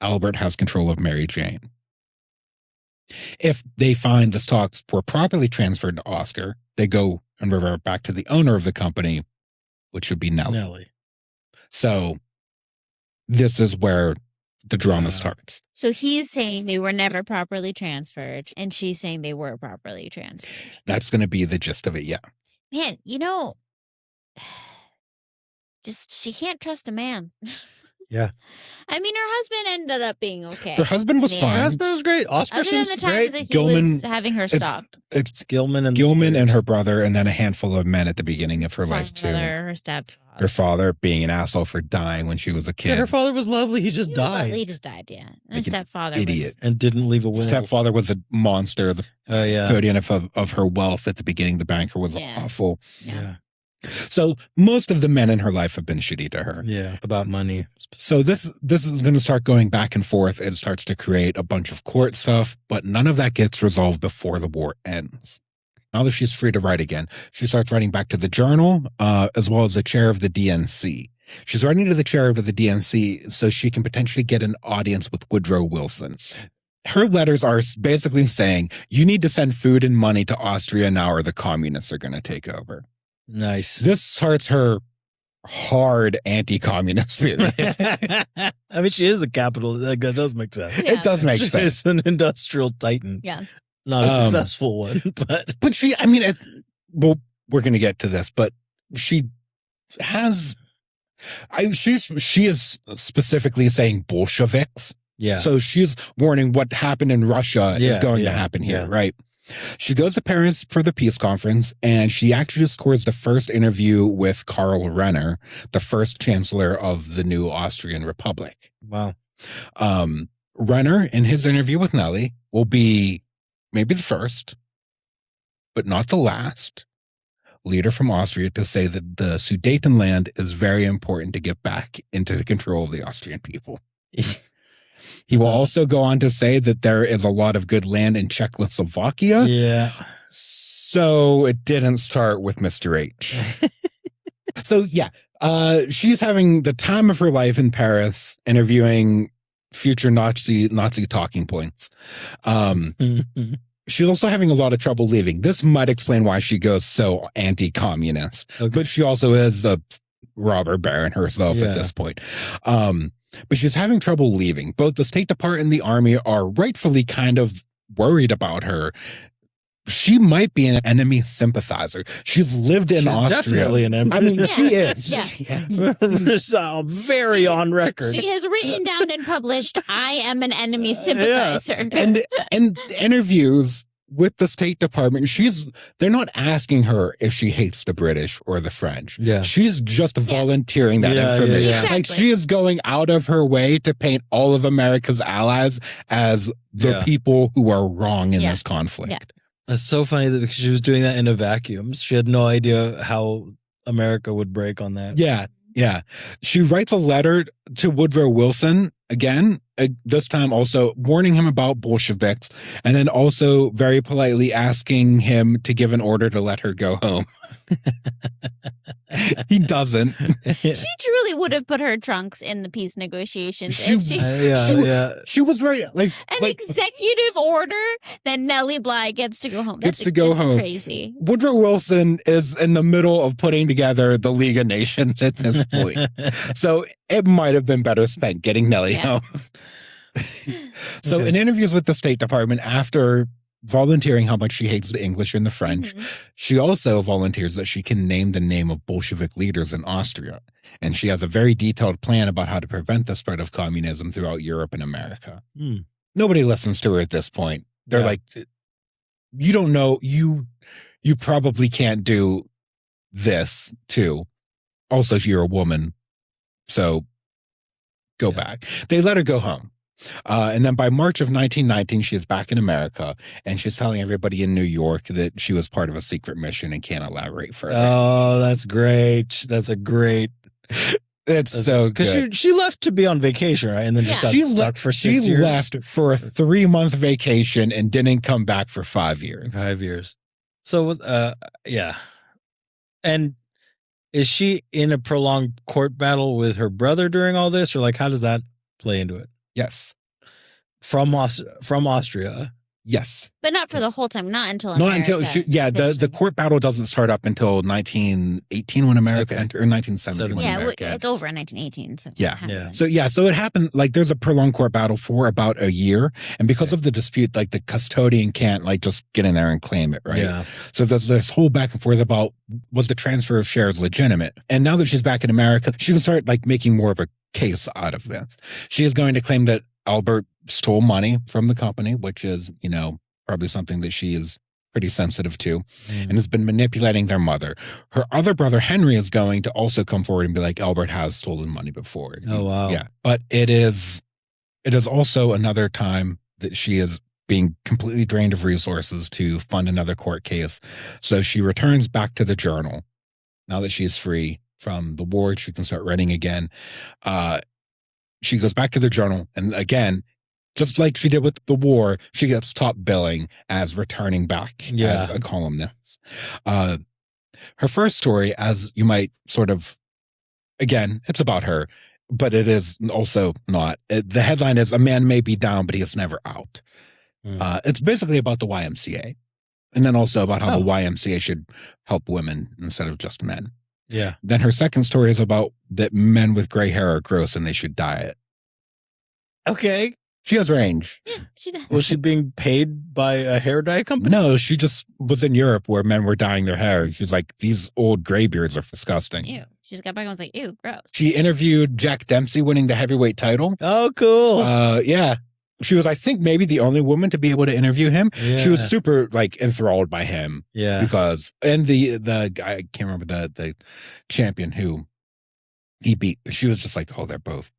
Albert has control of Mary Jane. If they find the stocks were properly transferred to Oscar, they go and revert back to the owner of the company, which would be Nellie. So this is where the drama starts. So he's saying they were never properly transferred, and she's saying they were properly transferred. That's going to be the gist of it, yeah. Man, just she can't trust a man. Yeah. I mean, her husband ended up being okay. Her husband was fine. Her husband was great. Oscar Other than seems the times great. that he was having her stalked. It's Gilman and her brother, and then a handful of men at the beginning of her life, too. Her stepfather. Her father being an asshole for dying when she was a kid. Yeah, her father was lovely. He just died. He just died, yeah. And Like stepfather idiot. And didn't leave a will. Stepfather was a monster. The custodian of her wealth at the beginning. The banker was awful. Yeah. So most of the men in her life have been shitty to her. Yeah, about money. So this is going to start going back and forth. It starts to create a bunch of court stuff, but none of that gets resolved before the war ends. Now that she's free to write again, she starts writing back to the journal, as well as the chair of the DNC. She's writing to the chair of the DNC so she can potentially get an audience with Woodrow Wilson. Her letters are basically saying, you need to send food and money to Austria now or the communists are going to take over. Nice. This starts her hard anti-communist period. I mean, she is a capital. That does make sense. Yeah. It does make sense. She's an industrial titan. Yeah. Not a successful one, but she, I mean, we're going to get to this, but she has, she is specifically saying Bolsheviks. Yeah. So she's warning what happened in Russia is going to happen here, right? She goes to Paris for the peace conference, and she actually scores the first interview with Karl Renner, the first chancellor of the new Austrian Republic. Wow. Renner, in his interview with Nellie, will be maybe the first, but not the last, leader from Austria to say that the Sudetenland is very important to get back into the control of the Austrian people. He will also go on to say that there is a lot of good land in Czechoslovakia. Yeah. So it didn't start with Mr. H. So yeah, she's having the time of her life in Paris, interviewing future Nazi talking points. She's also having a lot of trouble leaving. This might explain why she goes so anti-communist. Okay. But she also is a robber baron herself at this point. but she's having trouble leaving. Both the State Department and the Army are rightfully kind of worried about her. She might be an enemy sympathizer. She's lived in Austria. Definitely an enemy. I mean, she is. Yeah. Very on record. She has written down and published, "I am an enemy sympathizer." And interviews with the State Department, they're not asking her if she hates the British or the French. Yeah. She's just volunteering that information. Yeah. Exactly. Like, she is going out of her way to paint all of America's allies as the people who are wrong in this conflict. Yeah. That's so funny that because she was doing that in a vacuum. She had no idea how America would break on that. Yeah. She writes a letter to Woodrow Wilson again, this time also warning him about Bolsheviks, and then also very politely asking him to give an order to let her go home. He doesn't. She truly would have put her trunks in the peace negotiations. She was very executive order that Nellie Bly gets to go home. Gets to go home. Crazy. Woodrow Wilson is in the middle of putting together the League of Nations at this point. So it might have been better spent getting Nellie home. So in interviews with the State Department, after volunteering how much she hates the English and the French, she also volunteers that she can name the name of Bolshevik leaders in Austria. And she has a very detailed plan about how to prevent the spread of communism throughout Europe and America. Nobody listens to her at this point. They're like, you don't know, you probably can't do this too. Also, you're a woman, so go back. They let her go home. And then by March of 1919, she is back in America, and she's telling everybody in New York that she was part of a secret mission and can't elaborate further. Oh, that's great. That's a great. It's so good. Because she left to be on vacation, right? And then just got stuck for 6 years. She left for a 3-month vacation and didn't come back for 5 years. 5 years. So, and is she in a prolonged court battle with her brother during all this? Or like, how does that play into it? Yes. From Austria. Yes. But not for the whole time. Not until the court battle doesn't start up until 1918 when America entered, or 1970 when America it's over in 1918. So So it happened, like, there's a prolonged court battle for about a year, and because of the dispute, like, the custodian can't like just get in there and claim it, right? Yeah. So there's this whole back and forth about, was the transfer of shares legitimate? And now that she's back in America, she can start like making more of a case out of this. She is going to claim that Albert stole money from the company, which is, probably something that she is pretty sensitive to, and has been manipulating their mother. Her other brother, Henry, is going to also come forward and be like, Albert has stolen money before. Oh, wow. Yeah. But it is also another time that she is being completely drained of resources to fund another court case. So she returns back to the Journal. Now that she is free from the war, she can start writing again. She goes back to the Journal, and again, just like she did with the war, she gets top billing as returning back as a columnist. Her first story, as you might sort of, again, it's about her, but it is also not. The headline is, "A man may be down, but he is never out." It's basically about the YMCA, and then also about how the YMCA should help women instead of just men. Yeah. Then her second story is about that men with gray hair are gross and they should dye it. Okay. She has range. Yeah, she does. Was she being paid by a hair dye company? No, she just was in Europe where men were dyeing their hair. And she's like, these old graybeards are disgusting. Ew. She just got back and was like, ew, gross. She interviewed Jack Dempsey winning the heavyweight title. Oh, cool. Yeah. She was, I think, maybe the only woman to be able to interview him. Yeah. She was super like enthralled by him. Yeah. Because, and the guy, I can't remember the champion who he beat. She was just like, oh, they're both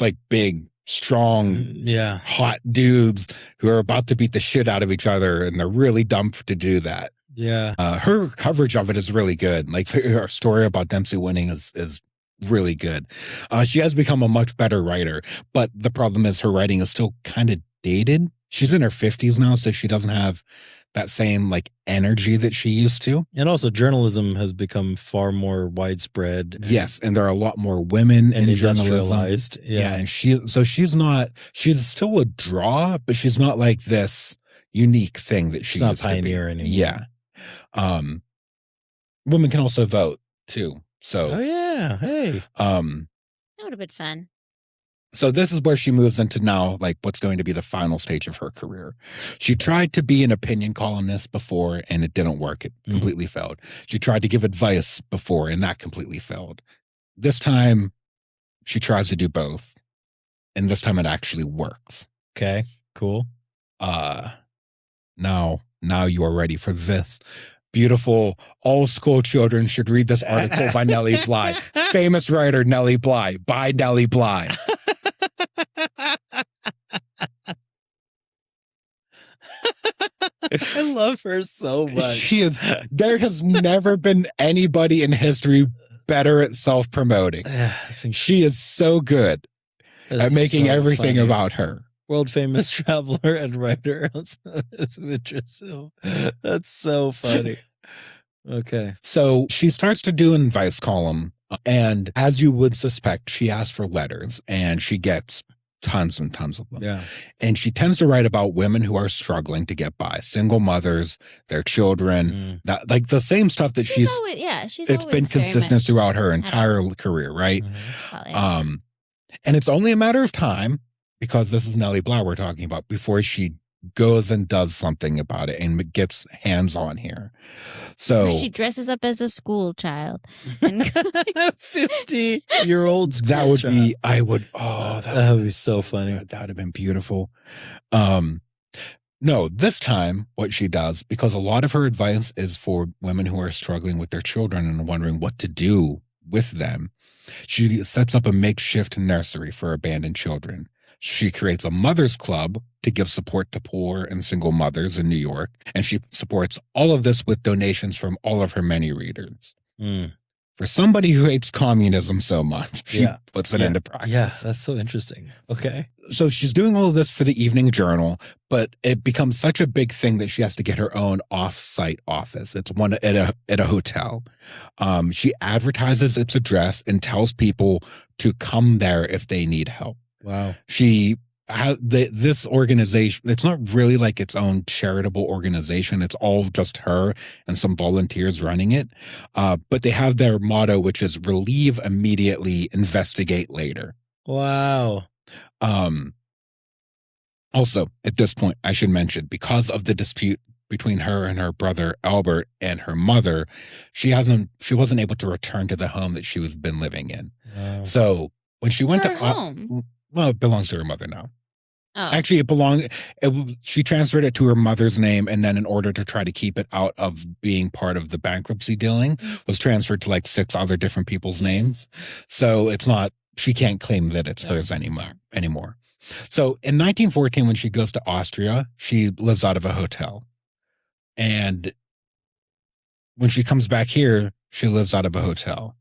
like big, strong, hot dudes who are about to beat the shit out of each other, and they're really dumb to do that. Yeah. Her coverage of it is really good. Like, her story about Dempsey winning is really good. She has become a much better writer, but the problem is her writing is still kind of dated. She's in her 50s now, so she doesn't have that same like energy that she used to. And also journalism has become far more widespread. Yes, and there are a lot more women and in journalism. industrialized. Yeah. And she's still a draw, but she's not like this unique thing that she used to be. Not pioneer anymore. Yeah. Women can also vote too. So hey. That would have been fun. So this is where she moves into now, like what's going to be the final stage of her career. She tried to be an opinion columnist before and it didn't work. It completely failed. She tried to give advice before and that completely failed. This time she tries to do both. And this time it actually works. Okay, cool. Now you are ready for this. Beautiful, all school children should read this article by Nellie Bly. Famous writer Nellie Bly. By Nellie Bly. I love her so much. There has never been anybody in history better at self-promoting. She is so good at making everything funny. About her. World famous traveler and writer. That's so funny. Okay. So she starts to do an advice column, and as you would suspect, she asks for letters and she gets tons and tons of them. Yeah. And she tends to write about women who are struggling to get by, single mothers, their children, that like the same stuff that she's it's been consistent throughout her entire career, right? Mm-hmm. And it's only a matter of time, because this is Nellie Bly we're talking about, before she goes and does something about it and gets hands-on here. So she dresses up as a school child. 50-year-old school that would child. be, that would be so funny. That would have been beautiful. No, this time what she does, because a lot of her advice is for women who are struggling with their children and wondering what to do with them, she sets up a makeshift nursery for abandoned children. She creates a mother's club to give support to poor and single mothers in New York. And she supports all of this with donations from all of her many readers. For somebody who hates communism so much, she puts it into practice. Yeah, that's so interesting. Okay. So she's doing all of this for the Evening Journal, but it becomes such a big thing that she has to get her own off-site office. It's one at a hotel. She advertises its address and tells people to come there if they need help. Wow. This organization, it's not really like its own charitable organization. It's all just her and some volunteers running it. But they have their motto, which is relieve immediately, investigate later. Wow. Also, at this point, I should mention, because of the dispute between her and her brother Albert and her mother, she wasn't able to return to the home that she was been living in. Wow. So when she went her to home. Well, it belongs to her mother now. Oh. Actually, she transferred it to her mother's name, and then in order to try to keep it out of being part of the bankruptcy dealing, was transferred to like 6 other different people's names. So it's not, she can't claim that it's hers anymore. So in 1914, when she goes to Austria, she lives out of a hotel. And when she comes back here, she lives out of a hotel.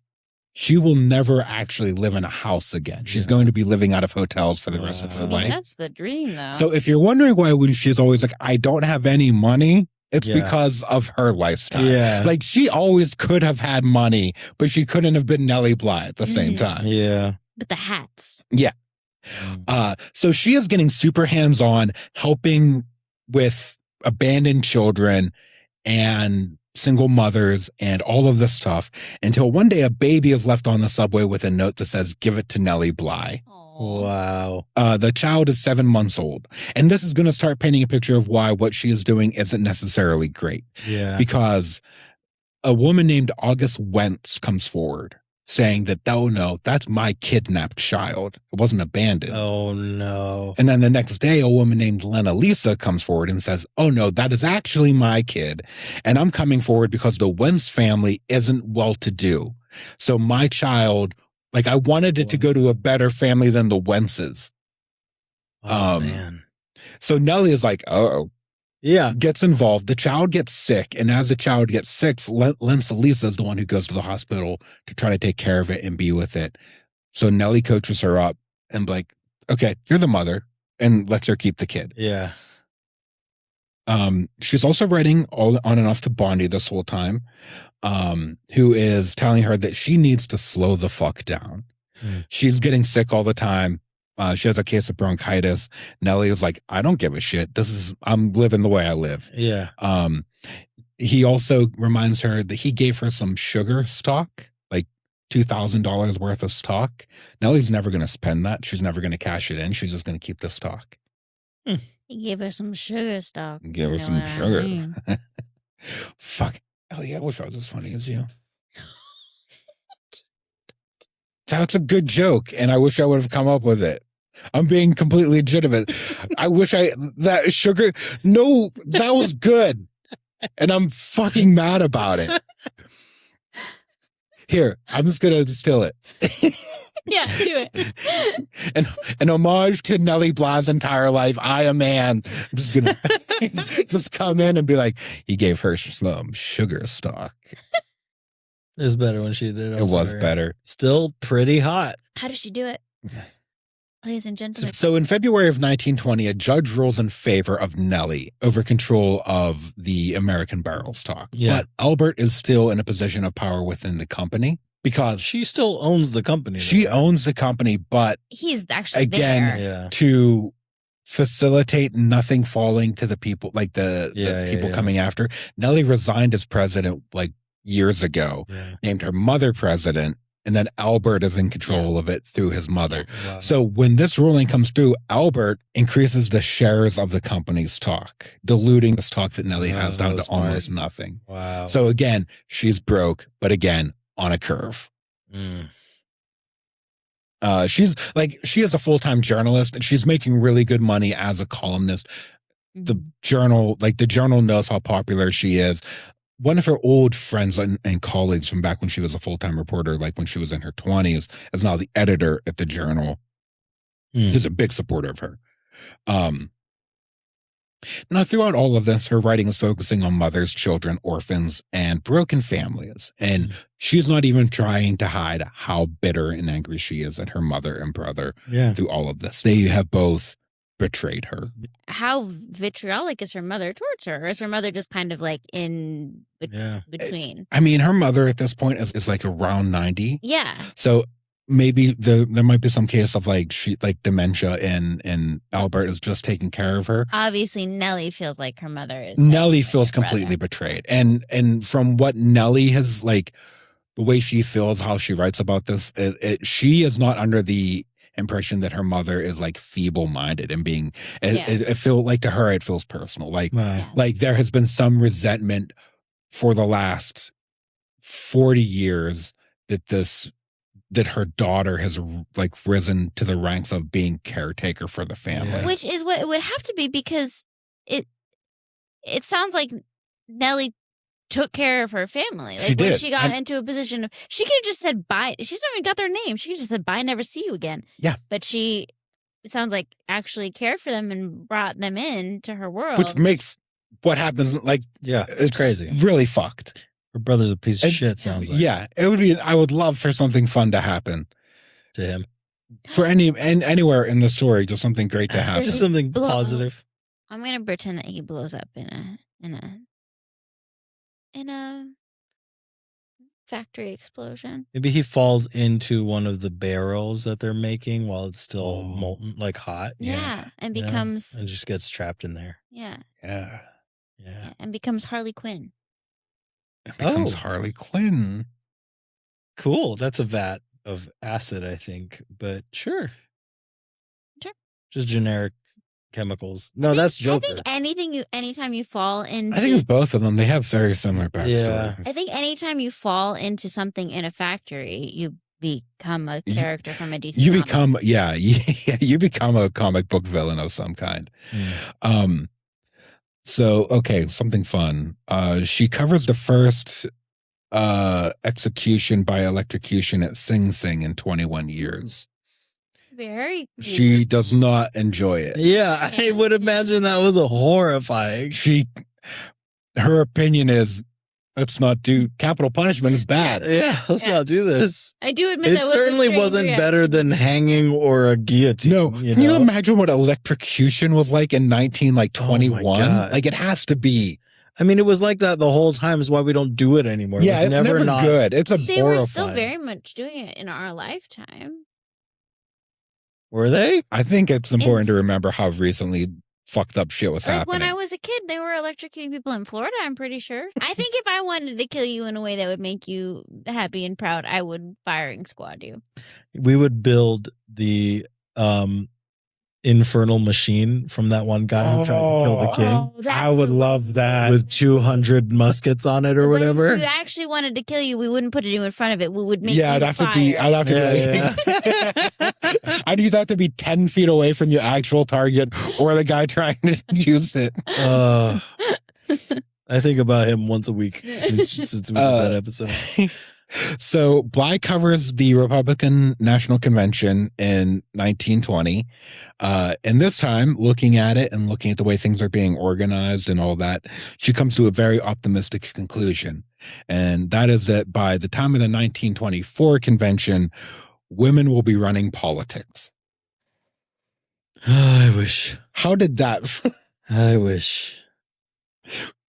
She will never actually live in a house again. She's going to be living out of hotels for the rest of her life. That's the dream, though. So if you're wondering why when she's always like, I don't have any money, it's because of her lifestyle. Yeah. Like she always could have had money, but she couldn't have been Nellie Bly at the same time. Yeah. With the hats. Yeah. So she is getting super hands-on, helping with abandoned children and single mothers and all of this stuff, until one day a baby is left on the subway with a note that says, give it to Nellie Bly. Wow. The child is 7 months old. And this is going to start painting a picture of why what she is doing isn't necessarily great. Yeah. Because a woman named August Wentz comes forward saying that, oh no, that's my kidnapped child. It wasn't abandoned. Oh no. And then the next day, a woman named Lena Lisa comes forward and says, oh no, that is actually my kid. And I'm coming forward because the Wentz family isn't well-to-do. So my child, like I wanted it to go to a better family than the Wentzes. Oh man. So Nellie is like, oh. Yeah. Gets involved. The child gets sick. And as the child gets sick, Lisa Lisa is the one who goes to the hospital to try to take care of it and be with it. So Nellie coaches her up and like, okay, you're the mother, and lets her keep the kid. Yeah. She's also writing on and off to Bondi this whole time, who is telling her that she needs to slow the fuck down. She's getting sick all the time. She has a case of bronchitis. Nellie is like, I don't give a shit. I'm living the way I live. Yeah. He also reminds her that he gave her some sugar stock, like $2,000 worth of stock. Nellie's never going to spend that. She's never going to cash it in. She's just going to keep the stock. He gave her some sugar stock. Give her some sugar. Fuck. Ellie, I wish I was as funny as you. That's a good joke, and I wish I would have come up with it. I'm being completely legitimate. I wish that sugar. No, that was good. And I'm fucking mad about it. Here, I'm just going to distill it. Yeah, do it. An homage to Nellie Bla's entire life. I, a man, I'm just going to just come in and be like, he gave her some sugar stock. It was better when she did it. It was better. Still pretty hot. How did she do it? Ladies and gentlemen. So in February of 1920, a judge rules in favor of Nellie over control of the American barrel stock. Yeah. But Albert is still in a position of power within the company because she still owns the company. She owns the company, but he's actually again, there. To facilitate nothing falling to the people, like the people coming after. Nellie resigned as president like years ago, named her mother president. And then Albert is in control of it through his mother. Wow. So when this ruling comes through, Albert increases the shares of the company's stock, diluting the stock that Nellie has down to almost nothing. Wow. So again, she's broke, but again, on a curve. She is a full-time journalist and she's making really good money as a columnist. The journal knows how popular she is. One of her old friends and colleagues from back when she was a full-time reporter, like when she was in her 20s, is now the editor at the Journal. He's a big supporter of her. Now, throughout all of this, her writing is focusing on mothers, children, orphans, and broken families. And she's not even trying to hide how bitter and angry she is at her mother and brother through all of this. They have both betrayed her. How vitriolic is her mother towards her? Or is her mother just kind of like in between? I mean, her mother at this point is like around 90. Yeah. So maybe there might be some case of like dementia and Albert is just taking care of her. Obviously, Nellie feels like her mother is. Nellie feels completely betrayed. And from what Nellie has like, the way she feels, how she writes about this, she is not under the impression that her mother is like feeble-minded and being it feel like to her it feels personal, like there has been some resentment for the last 40 years that her daughter has like risen to the ranks of being caretaker for the family, which is what it would have to be, because it sounds like Nellie took care of her family. Like she did. When she got into a position of, she could have just said bye. She's not even got their name. She could have just said bye, never see you again. Yeah. But it sounds like actually cared for them and brought them in to her world. Which makes what happens like, it's crazy. Really fucked. Her brother's a piece of shit, sounds like. Yeah. I would love for something fun to happen to him. For anywhere in the story, just something great to happen. Just something positive. I'm going to pretend that he blows up in a factory explosion. Maybe he falls into one of the barrels that they're making while it's still molten, like hot. Yeah. And becomes... and just gets trapped in there. Yeah. Yeah. And becomes Harley Quinn. It becomes Harley Quinn. Cool. That's a vat of acid, I think. But sure. Just generic chemicals. No, that's Joker. I think anytime you fall into... I think it's both of them. They have very similar backstories. Yeah. I think anytime you fall into something in a factory, you become a character from a DC comic. You become a comic book villain of some kind. So, okay, something fun. She covers the first execution by electrocution at Sing Sing in 21 years. Very cool. She does not enjoy it. Yeah, I would imagine that was a horrifying. Her opinion is, let's not do capital punishment is bad. Yeah, let's not do this. I do admit it that certainly wasn't better than hanging or a guillotine. No, can you imagine what electrocution was like in 1921? Like it has to be. I mean, it was like that the whole time. Is why we don't do it anymore. Yeah, it's never good. They were still very much doing it in our lifetime. Were they? I think it's important to remember how recently fucked up shit was like happening. when I was a kid, they were electrocuting people in Florida, I'm pretty sure. I think if I wanted to kill you in a way that would make you happy and proud, I would firing squad you. We would build the infernal machine from that one guy who tried to kill the king. I would love that. With 200 muskets on it or whatever. If we actually wanted to kill you, we wouldn't put you in front of it. We would make I'd you have fire. I'd have to Yeah, I need that to be 10 feet away from your actual target or the guy trying to use it. I think about him once a week since we did that episode. So Bly covers the Republican National Convention in 1920. And this time, looking at it and looking at the way things are being organized and all that, she comes to a very optimistic conclusion. And that is that by the time of the 1924 convention, women will be running politics. I wish. How did that? I wish.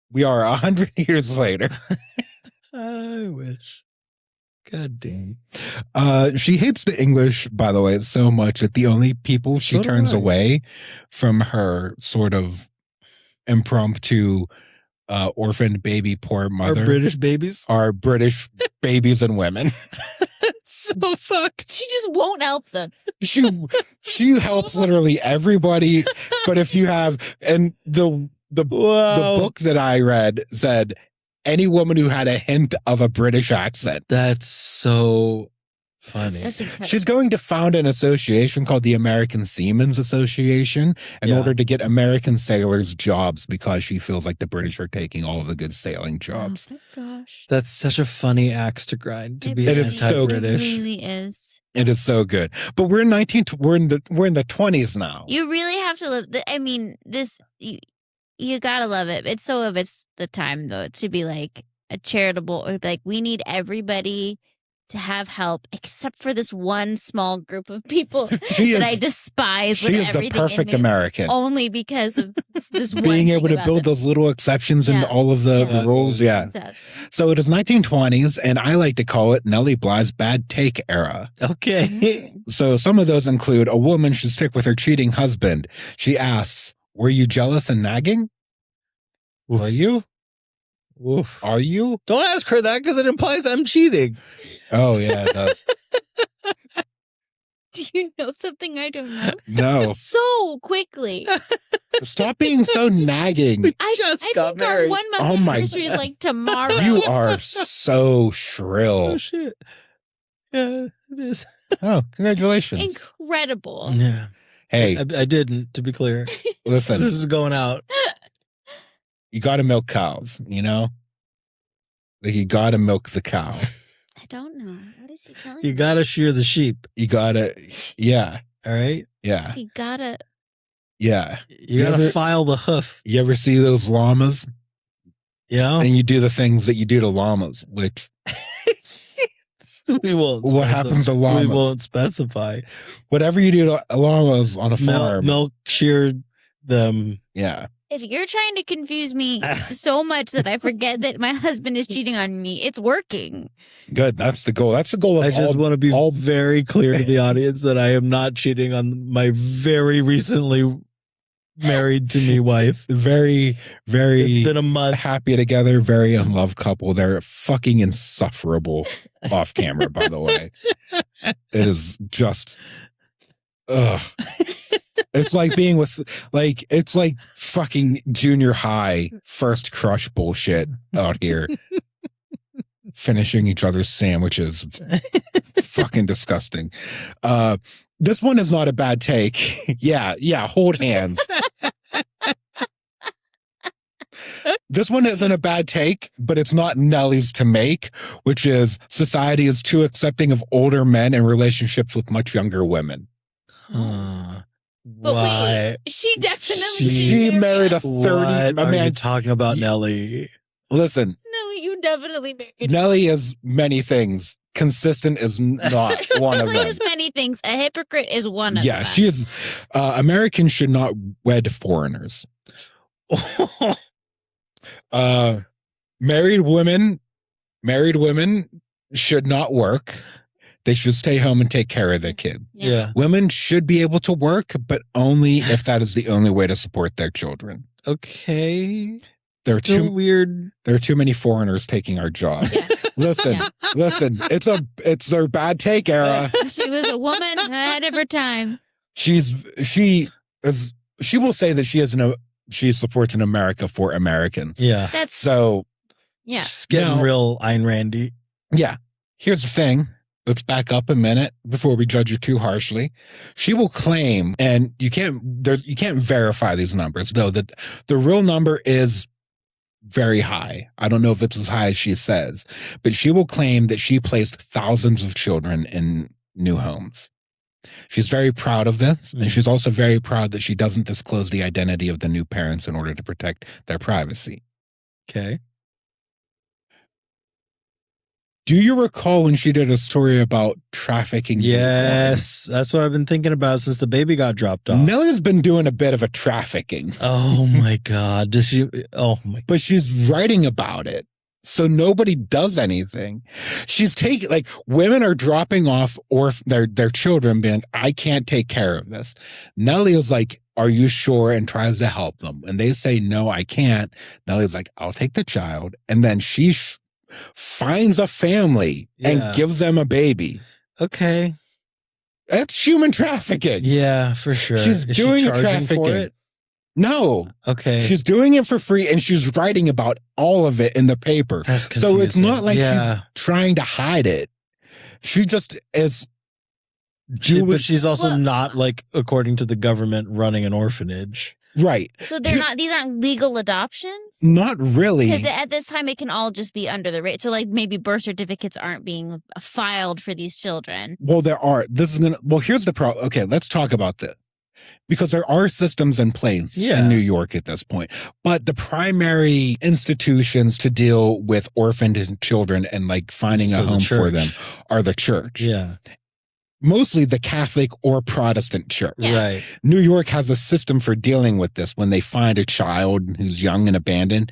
We are 100 years later. I wish. God damn. She hates the English, by the way, so much that the only people she turns away from her sort of impromptu orphaned baby poor mother are British babies. Are British babies and women. So fucked. She just won't help them. She helps literally everybody. But if you have, and the book that I read said any woman who had a hint of a British accent. That's so funny. That's She's going to found an association called the American Seamen's Association in order to get American sailors jobs because she feels like the British are taking all of the good sailing jobs. Oh my gosh. That's such a funny axe to grind to be anti-British. It really is. It is so good. But we're in the 20s now. You really have to live. I mean, this you gotta love it. It's so of it's the time though to be like a charitable or like we need everybody to have help except for this one small group of people I despise. She is the perfect American. Only because of this one being able to build them. those little exceptions in all of the rules. Yeah. Exactly. So it is 1920s, and I like to call it Nellie Bly's bad take era. Okay. So some of those include a woman should stick with her cheating husband. She asks, were you jealous and nagging? Were you? Oof. Are you? Don't ask her that because it implies I'm cheating. Oh, yeah, it does. Do you know something I don't know? No. So quickly. Stop being so nagging. I think our 1 month anniversary is like tomorrow. You are so shrill. Oh, shit. Yeah, it is. Oh, congratulations. Incredible. Yeah. Hey. I didn't, to be clear. Listen. This is going out. You got to milk cows, you know? Like, you got to milk the cow. I don't know. What is he telling me? You got to shear the sheep. You got to, yeah. All right? Yeah. You got to. Yeah. You got to file the hoof. You ever see those llamas? You know? And you do the things that you do to llamas, which... We won't. What happens to llamas? We won't specify. Whatever you do to llamas on a farm. Milk shear them. Yeah. If you're trying to confuse me so much that I forget that my husband is cheating on me, it's working. Good. That's the goal. That's the goal. I just want to be very clear to the audience that I am not cheating on my very recently married to me wife. Very, very. It's been a month. Happy together. Very in love couple. They're fucking insufferable off camera, by the way. It is just. Ugh. It's like being with, like, it's like fucking junior high first crush bullshit out here. Finishing each other's sandwiches. Fucking disgusting. This one is not a bad take. Yeah, hold hands. This one isn't a bad take, but it's not Nellie's to make, which is society is too accepting of older men in relationships with much younger women. But wait, she definitely she married a 30. What are you talking about, Nellie? Listen, Nellie, you definitely married. Nellie is many things. Consistent is not one of them. Nellie is many things. A hypocrite is one of them. Yeah, she is. Americans should not wed foreigners. Married women should not work. They should stay home and take care of their kids. Yeah. Women should be able to work, but only if that is the only way to support their children. Okay. There are Still weird. There are too many foreigners taking our job. Yeah. Listen. It's their bad take era. She was a woman ahead of her time. She will say that she supports an America for Americans. Yeah. She's getting real Ayn Randy. Yeah. Here's the thing. Let's back up a minute before we judge her too harshly. She will claim, and you can't verify these numbers, though, that the real number is very high. I don't know if it's as high as she says, but she will claim that she placed thousands of children in new homes. She's very proud of this, and she's also very proud that she doesn't disclose the identity of the new parents in order to protect their privacy. Okay. Do you recall when she did a story about trafficking? Yes, that's what I've been thinking about since the baby got dropped off. Nellie's been doing a bit of a trafficking. Oh my God. Does she? Oh my God. But she's writing about it. So nobody does anything. She's taking, like, women are dropping off or their children being, I can't take care of this. Nellie is like, are you sure? And tries to help them. And they say, no, I can't. Nellie's like, I'll take the child. And then she finds a family and gives them a baby. Okay. That's human trafficking. Yeah, for sure. She's doing trafficking. For it? No. Okay. She's doing it for free and she's writing about all of it in the paper. That's confusing. So it's not like she's trying to hide it. She just is. But she's also not, like, according to the government, running an orphanage. Right. So these aren't legal adoptions? Not really. Because at this time it can all just be under the rate. So like maybe birth certificates aren't being filed for these children. Well, there are. Here's the problem. Okay, let's talk about this. Because there are systems in place in New York at this point. But the primary institutions to deal with orphaned children and, like, finding a home for them are the church. Yeah. Mostly the Catholic or Protestant church. Yeah. Right. New York has a system for dealing with this when they find a child who's young and abandoned,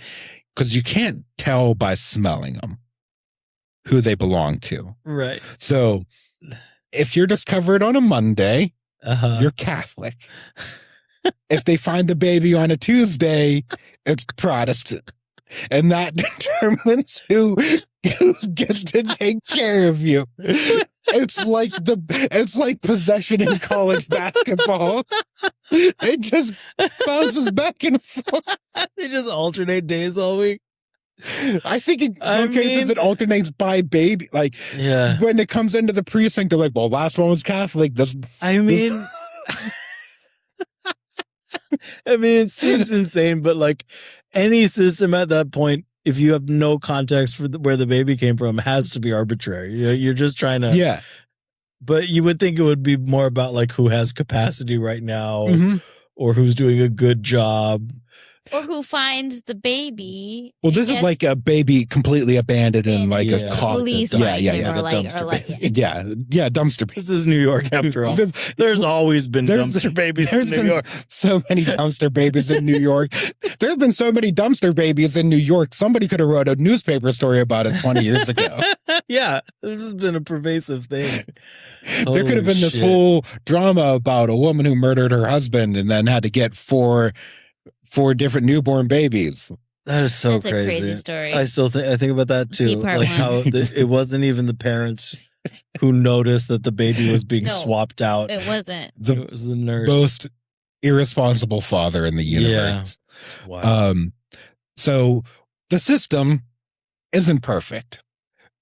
because you can't tell by smelling them who they belong to. Right. So if you're discovered on a Monday, you're Catholic. If they find the baby on a Tuesday, it's Protestant. And that determines who gets to take care of you. It's like possession in college basketball. It just bounces back and forth. They just alternate days all week. I think in some cases it alternates by baby. Like, when it comes into the precinct, they're like, well, last one was Catholic. It seems insane, but, like, any system at that point, if you have no context for where the baby came from, has to be arbitrary. You're just trying to. Yeah. But you would think it would be more about, like, who has capacity right now or who's doing a good job. Or who finds the baby. Well, this is like a baby completely abandoned in, like, a car. Police dumpster baby. This is New York after all. There's always been dumpster babies in New York. So many dumpster babies in New York. There have been so many dumpster babies in New York. Somebody could have wrote a newspaper story about it 20 years ago. Yeah, this has been a pervasive thing. There could have been this whole drama about a woman who murdered her husband and then had to get four different newborn babies. That is so That's a crazy story. I think about that too. Like how it wasn't even the parents who noticed that the baby was being swapped out. It wasn't. It was the nurse. Most irresponsible father in the universe. Yeah. Wow. So the system isn't perfect.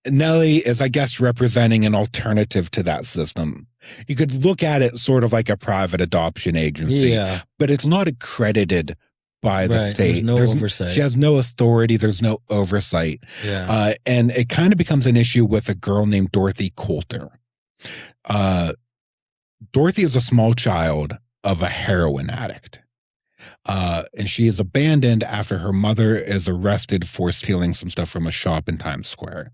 Nellie is, I guess, representing an alternative to that system. You could look at it sort of like a private adoption agency, but it's not accredited by the state. There's no oversight. She has no authority. There's no oversight. Yeah. And it kind of becomes an issue with a girl named Dorothy Coulter. Dorothy is a small child of a heroin addict. And she is abandoned after her mother is arrested for stealing some stuff from a shop in Times Square.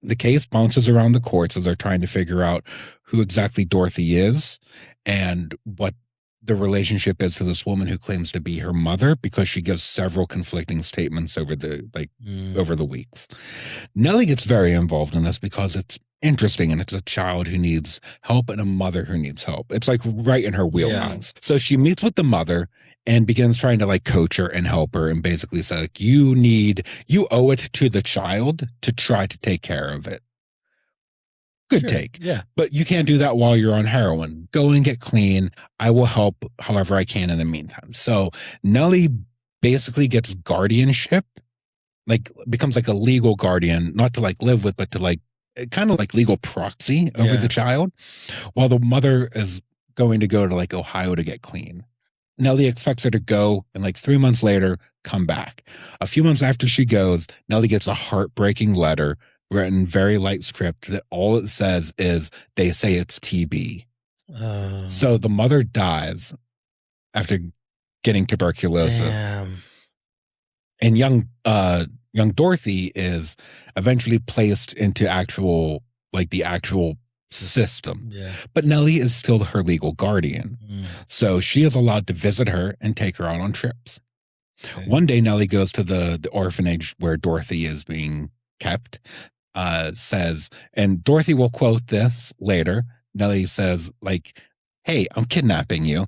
The case bounces around the courts as they're trying to figure out who exactly Dorothy is and what the relationship is to this woman who claims to be her mother, because she gives several conflicting statements over the weeks. Nellie gets very involved in this because it's interesting, and it's a child who needs help and a mother who needs help. It's like right in her wheelhouse. Yeah. So she meets with the mother and begins trying to like coach her and help her, and basically says, like, you owe it to the child to try to take care of it. Good take. Yeah. But you can't do that while you're on heroin. Go and get clean. I will help however I can in the meantime. So Nellie basically gets guardianship, like becomes like a legal guardian, not to like live with, but to like kind of like legal proxy over the child, while the mother is going to go to like Ohio to get clean. Nellie expects her to go, and like 3 months later, come back. A few months after she goes, Nellie gets a heartbreaking letter written very light script that all it says is they say it's TB. So the mother dies after getting tuberculosis. Damn. And young Dorothy is eventually placed into the actual system. Yeah. But Nellie is still her legal guardian. So she is allowed to visit her and take her out on trips. Okay. One day, Nellie goes to the orphanage where Dorothy is being kept, says, and Dorothy will quote this later. Nellie says, like, hey, I'm kidnapping you.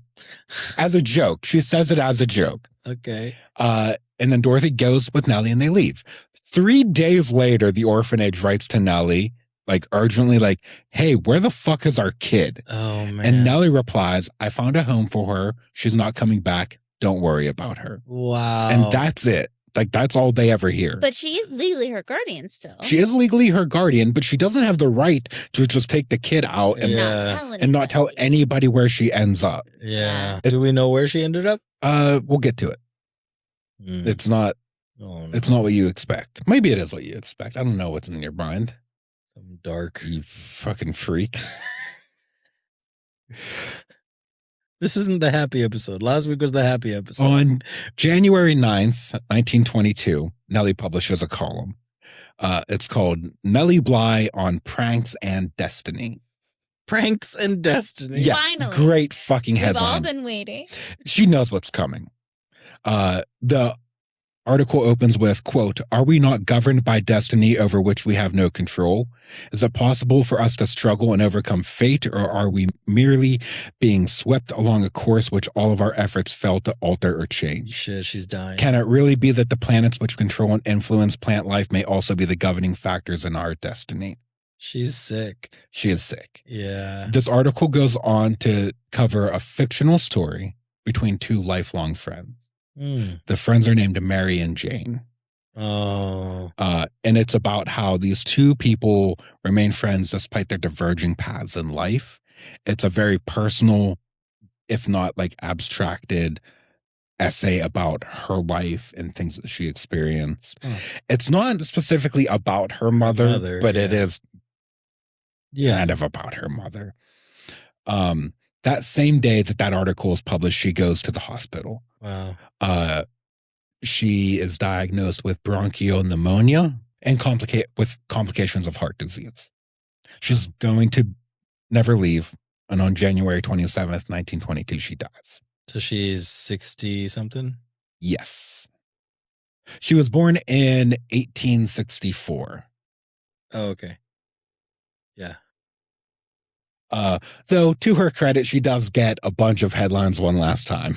As a joke. She says it as a joke. Okay. And then Dorothy goes with Nellie and they leave. 3 days later, the orphanage writes to Nellie, like urgently, like, hey, where the fuck is our kid? Oh, man. And Nellie replies, I found a home for her. She's not coming back. Don't worry about her. Wow. And that's it. Like, that's all they ever hear. But she is legally her guardian still. She is legally her guardian, but she doesn't have the right to just take the kid out and not tell anybody where she ends up. Yeah. Do we know where she ended up? We'll get to it. It's not. Oh, no. It's not what you expect. Maybe it is what you expect. I don't know what's in your mind. Some dark. You fucking freak. This isn't the happy episode. Last week was the happy episode. On January 9th, 1922, Nellie publishes a column. It's called Nellie Bly on Pranks and Destiny. Pranks and Destiny. Yeah, finally. Great fucking headline. We've all been waiting. She knows what's coming. The article opens with, quote, are we not governed by destiny over which we have no control? Is it possible for us to struggle and overcome fate, or are we merely being swept along a course which all of our efforts fail to alter or change? Shit, she's dying. Can it really be that the planets which control and influence plant life may also be the governing factors in our destiny? She's sick. She is sick. Yeah. This article goes on to cover a fictional story between two lifelong friends. The friends are named Mary and Jane. Oh. And it's about how these two people remain friends despite their diverging paths in life. It's a very personal, if not like abstracted essay about her life and things that she experienced. It's not specifically about her mother, but it is kind of about her mother. That same day that article is published, she goes to the hospital. Wow. She is diagnosed with bronchial pneumonia and complications of heart disease. She's going to never leave. And on January 27th, 1922, she dies. So she's 60 something? Yes. She was born in 1864. Oh, okay. Yeah. Though to her credit, she does get a bunch of headlines one last time.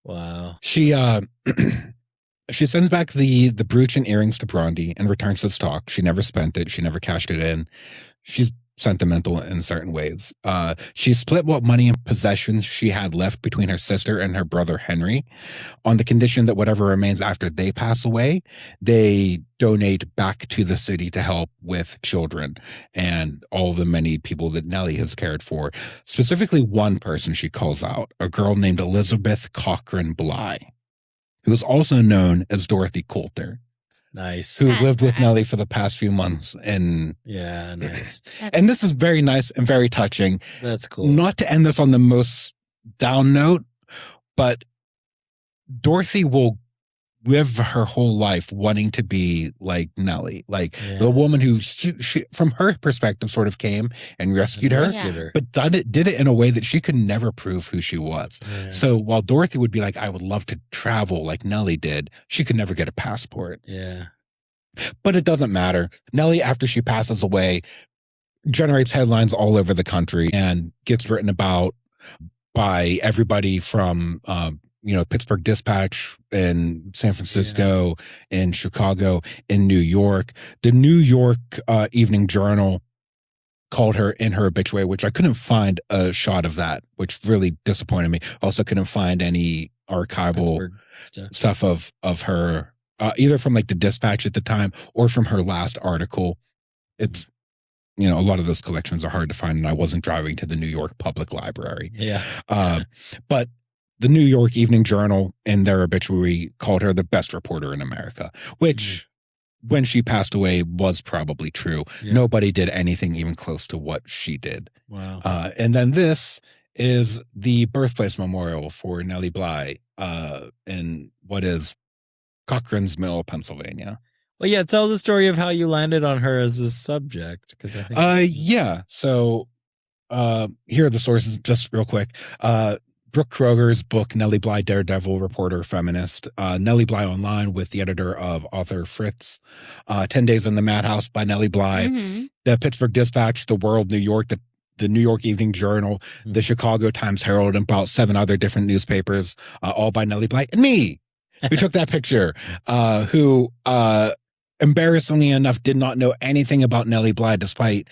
Wow. She sends back the brooch and earrings to Blondie and returns the stock. She never spent it. She never cashed it in. She's sentimental in certain ways. She split what money and possessions she had left between her sister and her brother Henry, on the condition that whatever remains after they pass away, they donate back to the city to help with children and all the many people that Nellie has cared for. Specifically, one person she calls out, a girl named Elizabeth Cochran Bly, who is also known as Dorothy Coulter. Nice. Who lived with Nellie for the past few months. And yeah, nice. And this is very nice and very touching. That's cool. Not to end this on the most down note, but Dorothy will live her whole life wanting to be like Nellie, like the woman who, she, from her perspective, sort of came and rescued her, but did it in a way that she could never prove who she was. Yeah. So while Dorothy would be like, I would love to travel like Nellie did, she could never get a passport. Yeah. But it doesn't matter. Nellie, after she passes away, generates headlines all over the country and gets written about by everybody from Pittsburgh Dispatch in San Francisco, in Chicago, in New York. The New York Evening Journal called her in her obituary, which I couldn't find a shot of that, which really disappointed me. Also couldn't find any archival stuff of her, either from like the Dispatch at the time or from her last article. It's, a lot of those collections are hard to find, and I wasn't driving to the New York Public Library. Yeah. But the New York Evening Journal in their obituary called her the best reporter in America, which when she passed away was probably true. Yeah. Nobody did anything even close to what she did. Wow. And then this is the birthplace memorial for Nellie Bly in what is Cochran's Mill, Pennsylvania. Well, yeah, tell the story of how you landed on her as a subject. Because I think So here are the sources, just real quick. Brooke Kroger's book, Nellie Bly, Daredevil, Reporter, Feminist. Nellie Bly Online with the editor of Author Fritz. 10 Days in the Madhouse by Nellie Bly. Mm-hmm. The Pittsburgh Dispatch, The World, New York, the New York Evening Journal, the Chicago Times-Herald, and about 7 other different newspapers, all by Nellie Bly. And me, who took that picture, who embarrassingly enough did not know anything about Nellie Bly despite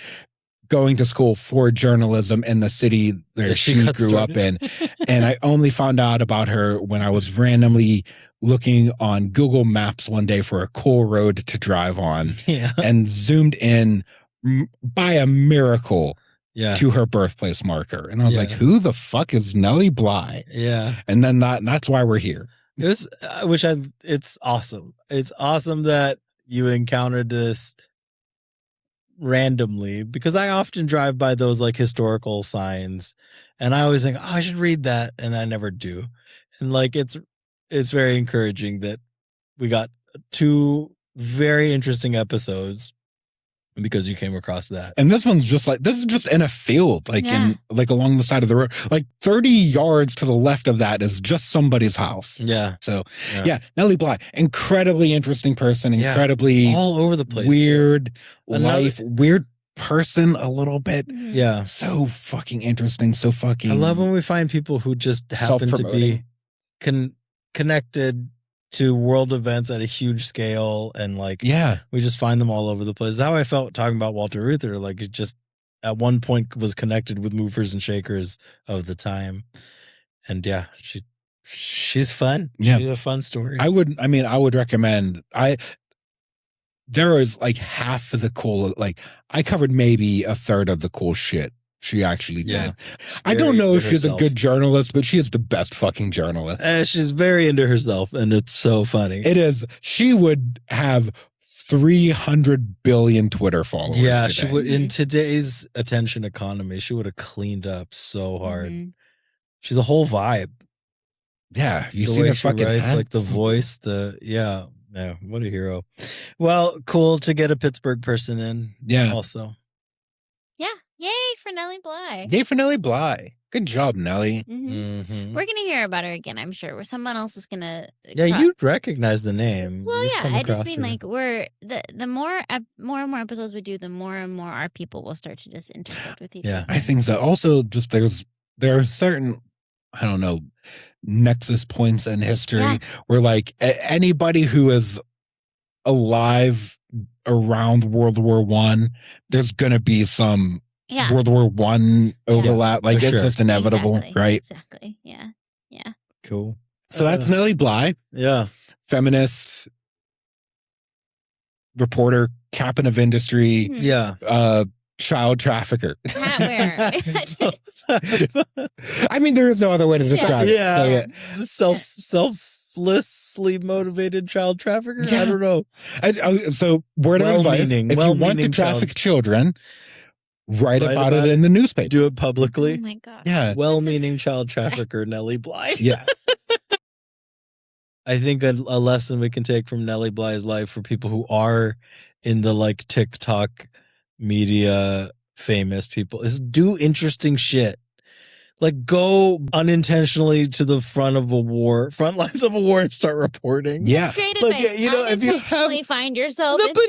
going to school for journalism in the city that she grew up in. And I only found out about her when I was randomly looking on Google Maps one day for a cool road to drive on and zoomed in by a miracle to her birthplace marker. And I was like, who the fuck is Nellie Bly? Yeah. And then that's why we're here. It was, it's awesome. It's awesome that you encountered this randomly, because I often drive by those like historical signs and I always think, oh, I should read that, and I never do. And like it's very encouraging that we got 2 very interesting episodes because you came across that. And this one's just like, this is just in a field, like along the side of the road, like 30 yards to the left of that is just somebody's house. Yeah. So Nellie Bly, incredibly interesting person, incredibly all over the place, weird life, weird person a little bit. Yeah. So fucking interesting. So fucking. I love when we find people who just happen to be connected to world events at a huge scale, and like we just find them all over the place. That's how I felt talking about Walter Reuther. Like it just at one point was connected with movers and shakers of the time, and she's fun. She's a fun story. I would recommend. There is like half of the cool. Like I covered maybe a third of the cool shit she actually did. I don't know if she's a good journalist, but she is the best fucking journalist. She's very into herself, and it's so funny. It is. She would have 300 billion Twitter followers. Yeah, today. She would, in today's attention economy, she would have cleaned up so hard. Mm-hmm. She's a whole vibe. Yeah, you see the fucking writes, like the voice, yeah, what a hero. Well, cool to get a Pittsburgh person in. Yeah, also. Yeah. Yay for Nellie Bly. Yay for Nellie Bly. Good job, Nellie. Mm-hmm. Mm-hmm. We're going to hear about her again, I'm sure. Where someone else is going to... Yeah, you'd recognize the name. Well, I just mean like the more and more episodes we do, the more and more our people will start to just intersect with each other. I think so. Also, just there are certain, I don't know, nexus points in history where like anybody who is alive around World War I, there's going to be some World War I overlap. Like it's just inevitable, right? Exactly. Yeah. Cool. So that's Nellie Bly. Yeah. Feminist, reporter, captain of industry. Mm-hmm. Yeah. Child trafficker. Where? I mean, there is no other way to describe it. Yeah. So, selflessly motivated child trafficker? I don't know. So word of advice, if you want to traffic children, write about it in the newspaper. Do it publicly. Oh my God. Yeah. Well-meaning child trafficker Nellie Bly. Yeah. I think a lesson we can take from Nellie Bly's life for people who are in the like TikTok media famous people is do interesting shit. Like, go unintentionally to the front lines of a war and start reporting. Yeah. That's great Like, advice. you know, if you Unintentionally find yourself. No, but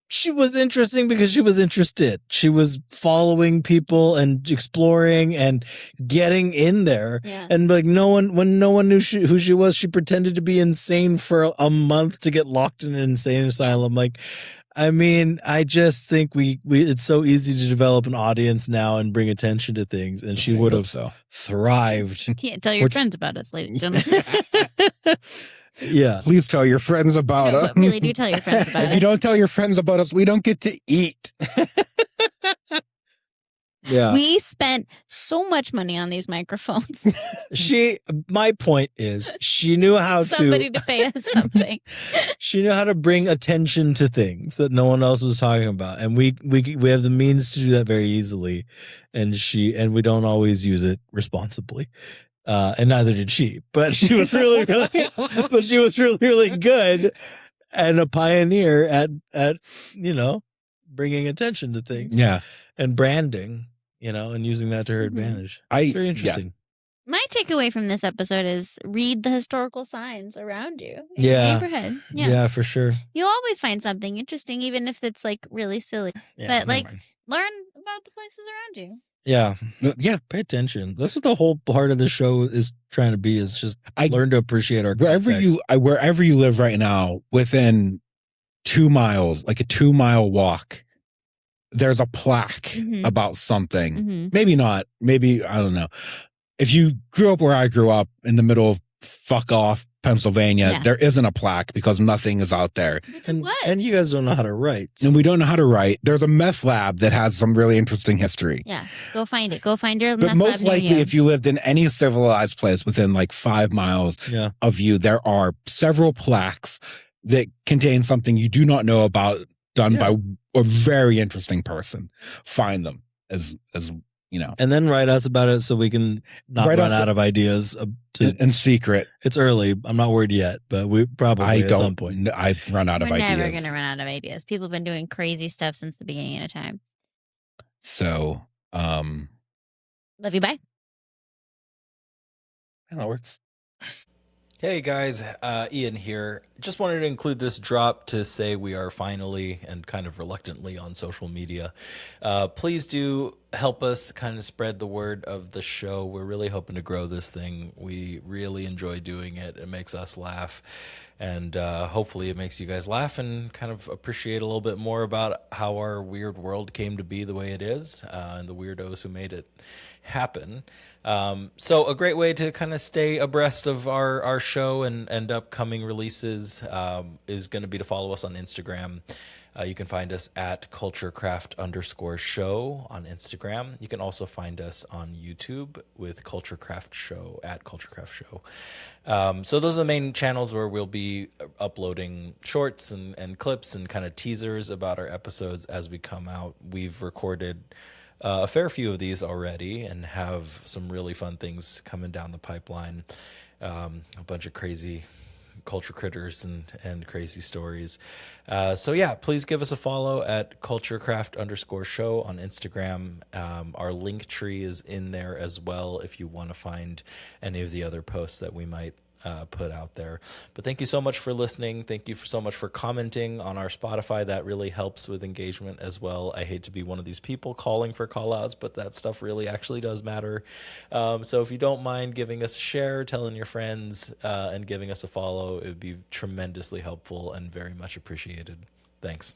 she was interesting because she was interested. She was following people and exploring and getting in there. Yeah. And like when no one knew who she was, she pretended to be insane for a month to get locked in an insane asylum. Like, I mean, I just think we it's so easy to develop an audience now and bring attention to things, and she would have thrived. Can't tell your friends about us, ladies and gentlemen. Yeah. Please tell your friends about us. But really do tell your friends about If you don't tell your friends about us, we don't get to eat. Yeah. We spent so much money on these microphones. My point is, she knew how Somebody to pay us something. She knew how to bring attention to things that no one else was talking about. And we have the means to do that very easily. And we don't always use it responsibly. And neither did she, but she was really good and a pioneer at, you know, bringing attention to things. Yeah. And branding, you know, and using that to her advantage. It's very interesting. Yeah. My takeaway from this episode is read the historical signs around you in your neighborhood. Yeah, for sure. You'll always find something interesting, even if it's like really silly. Yeah, but like, learn about the places around you. Yeah. Yeah. Pay attention. That's what the whole part of the show is trying to be, is just learn to appreciate our context. Wherever you live right now, within 2 miles, like a 2-mile walk, there's a plaque about something. Mm-hmm. Maybe not. Maybe, I don't know. If you grew up where I grew up in the middle of fuck off Pennsylvania, there isn't a plaque because nothing is out there. And you guys don't know how to write. And we don't know how to write. There's a meth lab that has some really interesting history. Yeah. Go find it. Go find your But meth most lab likely, near you. if you lived in any civilized place within like 5 miles of you, there are several plaques that contain something you do not know about, done by a very interesting person. Find them as you know. And then write us about it so we can not run out of ideas. In secret. It's early. I'm not worried yet, but we probably at some point. I've run out of ideas. We're never going to run out of ideas. People have been doing crazy stuff since the beginning of time. So, love you. Bye. Yeah, that works. Hey guys, Ian here. Just wanted to include this drop to say we are finally and kind of reluctantly on social media. Please do help us kind of spread the word of the show. We're really hoping to grow this thing. We really enjoy doing it. It makes us laugh. And hopefully it makes you guys laugh and kind of appreciate a little bit more about how our weird world came to be the way it is, and the weirdos who made it happen. So a great way to kind of stay abreast of our show and upcoming releases is going to be to follow us on Instagram. You can find us at culturecraft_show on Instagram. You can also find us on YouTube with Culturecraft Show, at Culturecraft Show. So those are the main channels where we'll be uploading shorts and clips and kind of teasers about our episodes as we come out. We've recorded a fair few of these already and have some really fun things coming down the pipeline. A bunch of crazy culture critters and crazy stories. So yeah, please give us a follow at culturecraft_show on Instagram. Our link tree is in there as well if you want to find any of the other posts that we might put out there. But thank you so much for listening. Thank you so much for commenting on our Spotify. That really helps with engagement as well. I hate to be one of these people calling for call outs, but that stuff really actually does matter. So if you don't mind giving us a share, telling your friends, and giving us a follow, it would be tremendously helpful and very much appreciated. Thanks.